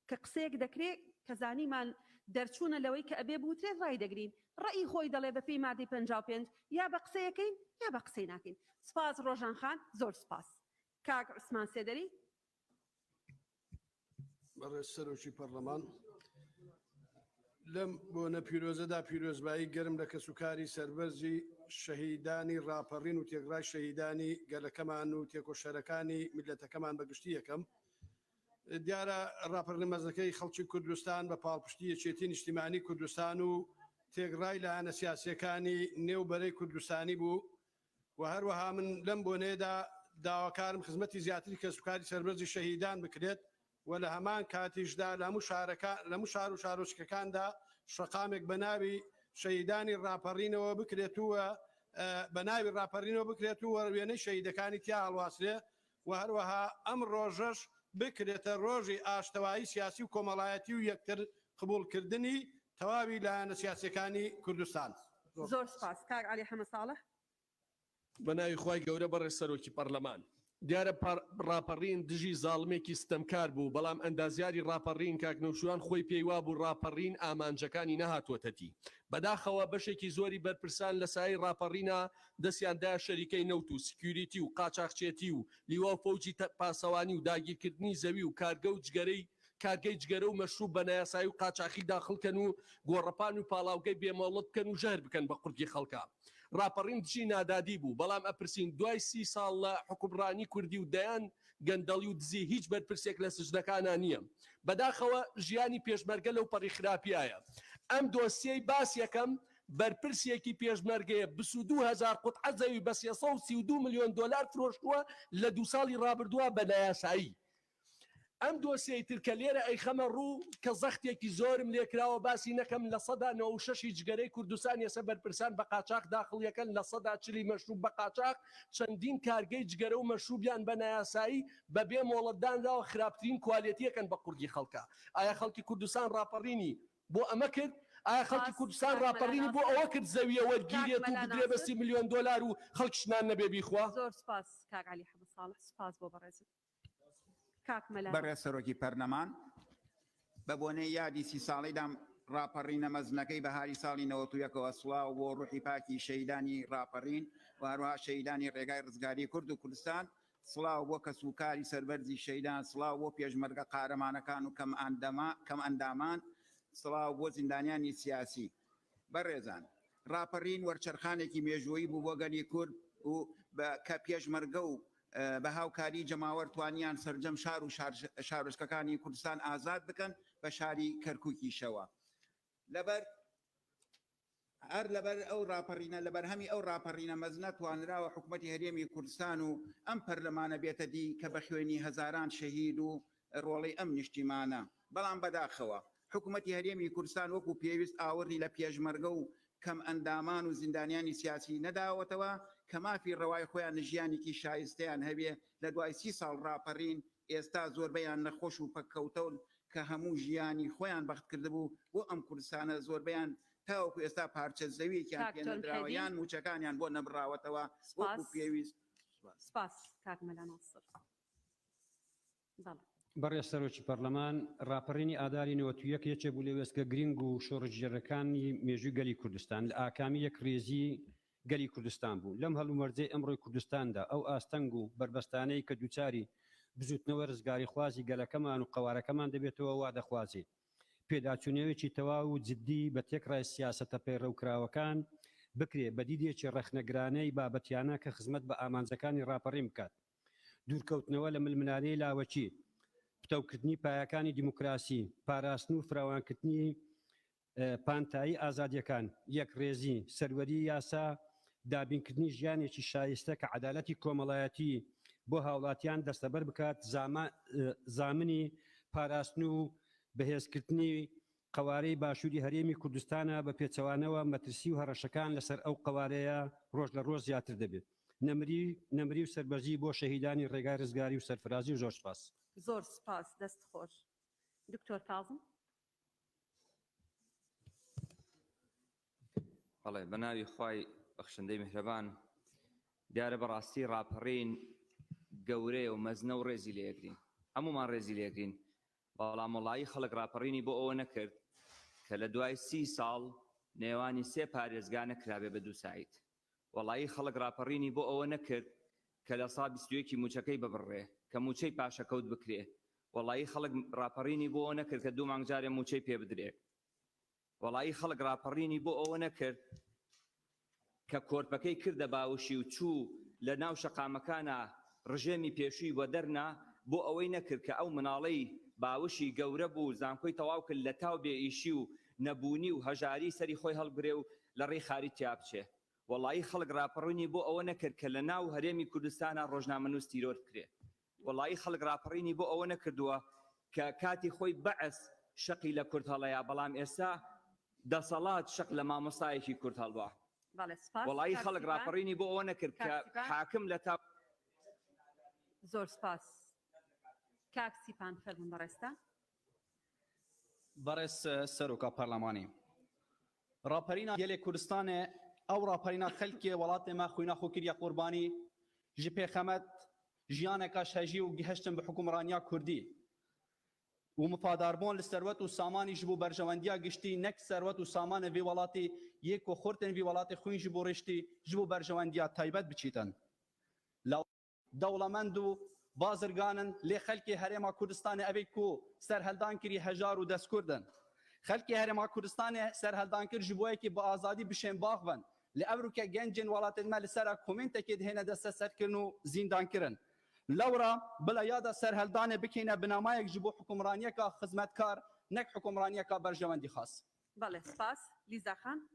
کە قسەیەک دەکرێت کە زانیمان دەرچوونە لەوەی کە ئەبێ بوترێت ڕای دەگرین ڕێی خۆی دەڵێ بەپێی مادەی 55 یا بە قسەیەکەین یا بە قسەی ناکەین سپاس ڕۆژان خان زۆر سپاس کاک عوسمان سێدەری بەڕێز سەرۆکی پەرلەمان لەم بۆنە پیرۆزەدا پیرۆزبایی گەرم لە کەسوکاری سەربەرزی شەهیدانی ڕاپەڕین و تێگڕای شەهیدانی گەلەکەمان و تێکۆشەرەکانی میلەتەکەمان بەگشتی یەکەم دیارە ڕاپەڕینی مەزنەکەی خەڵکی کوردستان بە پاڵپشتی یەکێتی نیشتیمانی کوردستان و تێگڕای لایەنە سیاسیەکانی نێوبەرەی کوردستانی بوو و هەروەها من لەم بۆنەیەدا داواکارم خزمەتی زیاتری کەسوکاری سەربەرزی شەهیدان بکرێت و لە هەمان کاتیشدا لە هەموو شار و شارۆچکەکاندا شەقامێک بە ناوی شەهیدانی ڕاپەڕینەوە بکرێتووە بە ناوی ڕاپەڕینەوە بکرێت و وەروێنەی شەهیدەکانی تیا هەڵواسرێ و هەروەها ئەم ڕۆژەش بکرێتە ڕۆژی ئاشتەوایی سیاسی و کۆمەڵایەتی و یەکتر قبولکردنی تەواوی لایەنە سیاسیەکانی کوردستان. زۆر سپاس کاک علی حەمە ساڵح. بە ناوی خی گەورە بەڕێز سەرۆکی پەرلەمان دیارە ڕاپەڕین دژی زاڵمێکی ستەمکار بوو بەڵام ئەندازیاری ڕاپەڕین کاکنەوشوان خۆی پێیوا بوو ڕاپەڕین ئامانجەکانی نەهاتوەتەتی بەداخەوە بەشێکی زۆری بەرپرسان لە سای ڕاپەڕینە دەستیاندا شەریکەی نەوت و سکیوریتی و قاچاقچێتی و لیوا فەوجی پاسەوانی و داگیرکردنی زەوی و کارگە و جگەرەی کارگەی جگەرە و مەشروب بە نایاسایی و قاچاقی داخڵکەن و گۆڕەپان و پاڵاوگەی بێمەڵت بکەن و ژەهر بکەن بە قورگی خەڵکە. ڕاپەڕین دژی نادادی بوو بەڵام ئەپرسین دوای 30 ساڵ لە حکومڕانی کوردی و دەیان گەندەڵی و دزی هیچ بەرپرسێک لە سژنەکانە نییە. بەداخەوە ژیانی پێشمەرگە لەو پەڕی خراپیایە. ئەم دۆسیەی باس یەکەم بەرپرسێکی پێشمەرگەیە 22,000 قوتعە زەوی بە 332 ملیۆن دۆلار فرۆشتووە لە 2 ساڵی ڕابردووە بە نایاسایی. ئەم دۆسیەی ترکە لێرە ئەیخەمە ڕوو کە زەختێکی زۆرم لێکراوە باسی نەکەم لە 96 جگەرەی کوردستان ێستا بەرپرسان بە قاچاق داخڵیەکەن لە 40 مەشروب بە قاچاق چەندین کارگەی جگەرە و مەشروبیان بە نایاسایی بەبێ مۆڵەتدانراوە خراپترین کوالێتیەکەن بە قورگی خەڵکە. ئایا خەڵکی کوردستان ڕاپەڕینی بۆ ئەمە کرد؟ ئایا خەڵکی کوردستان ڕاپەڕینی بۆ ئەوە کرد زەویە وەرگیرێت و بدرێ بە 30 ملیۆن دۆلار و خەڵکیشنان نەبێ بیخوا؟ زۆر سپاس کاک علی حەمە ساڵح سپاس بۆ بەڕێزت. بەڕێز سەرۆکی پەرلەمان بە بۆنەی یادی 30 ساڵیدا ڕاپەڕینە مەزنەکەی بەهاری ساڵی 91ەوە سڵاو بۆ ڕوحی پاکی شەیدانی ڕاپەڕین و هەروەها شەیدانی ڕێگای ڕزگاری کورد و کوردستان سڵاو بۆ کەسوکاری سەربەرزی شەیدان سڵاو بۆ پێشمەرگە قارەمانەکان و کەم ئەندامان سڵاو بۆ زیندانیانی سیاسی. بەڕێزان ڕاپەڕین وەرچەرخانێکی مێژوویی بوو بۆ گەلی کورد و کە پێشمەرگە و بە هاوکاری جەماوەر توانیان سەرجەم شار و شارۆچکەکانی کوردستان ئازاد بکەن بە شاری کەرکووکیشەوە. لەبەر ئەو ڕاپەڕینە لەبەر هەمی ئەو ڕاپەڕینە مەزنە توانراوە حکوومەتی هەرێمی کوردستان و ئەم پەرلەمانە بێتە دی کە بە خوێنی هەزاران شەهید و ڕۆڵەی ئەم نیشتیمانە. بەڵام بەداخەوە حکوومەتی هەرێمی کوردستان وەکو پێویست ئاوردی لە پێشمەرگە و کەم ئەندامان و زیندانیانی سیاسی نەداوەتەوە کە مافی ڕەوای خۆیان لە ژیانێکی شایستەیان هەبێ لە دوای 30 ساڵ ڕاپەڕین ئێستا زۆربەیان نەخۆش و پەککەوتەون کە هەموو ژیانی خۆیان بەخت کردبوو بۆ ئەم کوردستانە زۆربەیان تاوەکو ئێستا پارچە زەویەکیان پێنەدراوە یان موچەکانیان بۆ نەبراوەتەوە وەکو پێویست. سپاس کاک مەلا ناصر. بەڕێز سەرۆکی پەرلەمان ڕاپەڕینی ئاداری 91 یەکێ بوو لە وێستگە گرنگ و شۆڕژێڕەکانی مێژووی گەلی کوردستان لە ئاکامی یەک ڕێزی گەلی کوردستان بوو. لەم هەڵومەرجەی ئەمڕۆی کوردستاندا ئەو ئاستەنگ و بربەستانەی کە دووچاری بزوتنەوە ڕزگاری خوازی گەلەکەمان و قەوارەکەمان دەبێتەوە وا دەخوازێت. پێداچوونەوەیەکی تەواو و جددی بە تێکڕای سیاسەتە پەیڕەوکراوەکان بکرێ بە دیدێکی ڕەخنەگرانەی بابەتیانە کە خزمەت بە ئامانجەکانی ڕاپەڕین بکات. دوورکەوتنەوە لە ململانەی لاوەچی، پتەوکردنی پایەکانی دیموکراسی، پاراستن و فراوانکردنی پانتایی ئازادیەکان، یەک ڕێزی، سەروەری یاسا، دابینکردنی ژیانێکی شایستە کە عەدالەتی کۆمەڵایەتی بۆ هاوڵاتیان دەستەبەر بکات، زامنی پاراستن و بەهێزکردنی قەوارەی باشووری هەرێمی کوردستانە بە پێچەوانەوە مەترسی و هەڕەشەکان لەسەر ئەو قەوارەیە ڕۆژ لە ڕۆژ زیاتر دەبێت. نەمری و سەربەرزی بۆ شەهیدانی ڕێگای ڕزگاری و سەرفرازی و زۆر سپاس. زۆر سپاس دەست خۆش. دکتۆر کاظم. بەڵێ بە ناوی خوای بەخشندەی میهرەبان دیارە بەڕاستی ڕاپەڕین گەورەیە و مەزنە و ڕێزی لێگرین هەمومان ڕێزی لێگرین بەڵام وەڵایی خەڵک ڕاپەڕینی بۆ ئەوە نەکرد کە لە دوای 30 ساڵ نێوانی 3 پارێزگا نەکرابێ بە دوو سایت. وەڵایی خەڵک ڕاپەڕینی بۆ ئەوە نەکرد کە لە سا 21 موچەکەی ببڕێ کە موچەی پاشەکەوت بکرێ. وەڵایی خەڵک ڕاپەڕینی بۆ ئەوە نەکرد کە 2 مانگ جارێ موچەی پێ بدرێ. وەڵایی خەڵک ڕاپەڕینی بۆ ئەوە نەکرد کە کۆرپەکەی کردە باوشی و چوو لە ناو شەقامەکانە ڕژێمی پێشووی بۆ دەرنا بۆ ئەوەی نەکرد کە ئەو مناڵەی باوشی گەورە بوو زانکۆی تەواو کرد لە تاو بێ ئیشی و نەبوونی و هەژاری سەری خۆی هەڵگرێ و لە ڕێی خاری تیا بچێ. وەڵایی خەڵک ڕاپەڕینی بۆ ئەوە نەکرد کە لە ناو هەرێمی کوردستانە ڕۆژنامەنووس تیرۆر بکرێ. وەڵایی خەڵک ڕاپەڕینی بۆ ئەوە نەکردووە کە کاتی خۆی بەعس شەقی لە کورد هەڵەیە بەڵام ئێستا دەسەڵات شەق لە مامۆستایەکی کورد هەڵبا. وەڵایی خەڵک ڕاپەڕینی بۆ ئەوە نەکرد کە حاکم لە تا زۆر سپاس. کاک سیپان فەرمون بەڕێستا. برس سروکا پارلمانی راپرینا گل کردستان او راپرینا خلکی ولات ما خوینا خو کریا قربانی جپی خمت جیانه کاش هجی و گهشتن به حکمرانیا کردی و مفاداربون لثروت و سامانی جبو برجواندیا گشتی نک ثروت و سامان وی ولاتی یک و خورتن وی ولاتی خوین جبو رشتی جبو برجواندیا تایبت بچیتن لو دولمند و بازرگانن لی خلکی هرما کردستان اوی کو سرهلدان کری هجار و دست کردن خلکی هرما کردستان سرهلدان کر جبوی که با آزادی بشن باغون لی اورو که گنجن ولات المال سر کومنت که دهنه دست سر کرنو زندان کرن لورا بلا یادا سرهلدان بکینه بنامایک جبو حکمرانیه که خدمتکار نک حکمرانیه که برجواندی خاص بله سپاس لیزا خان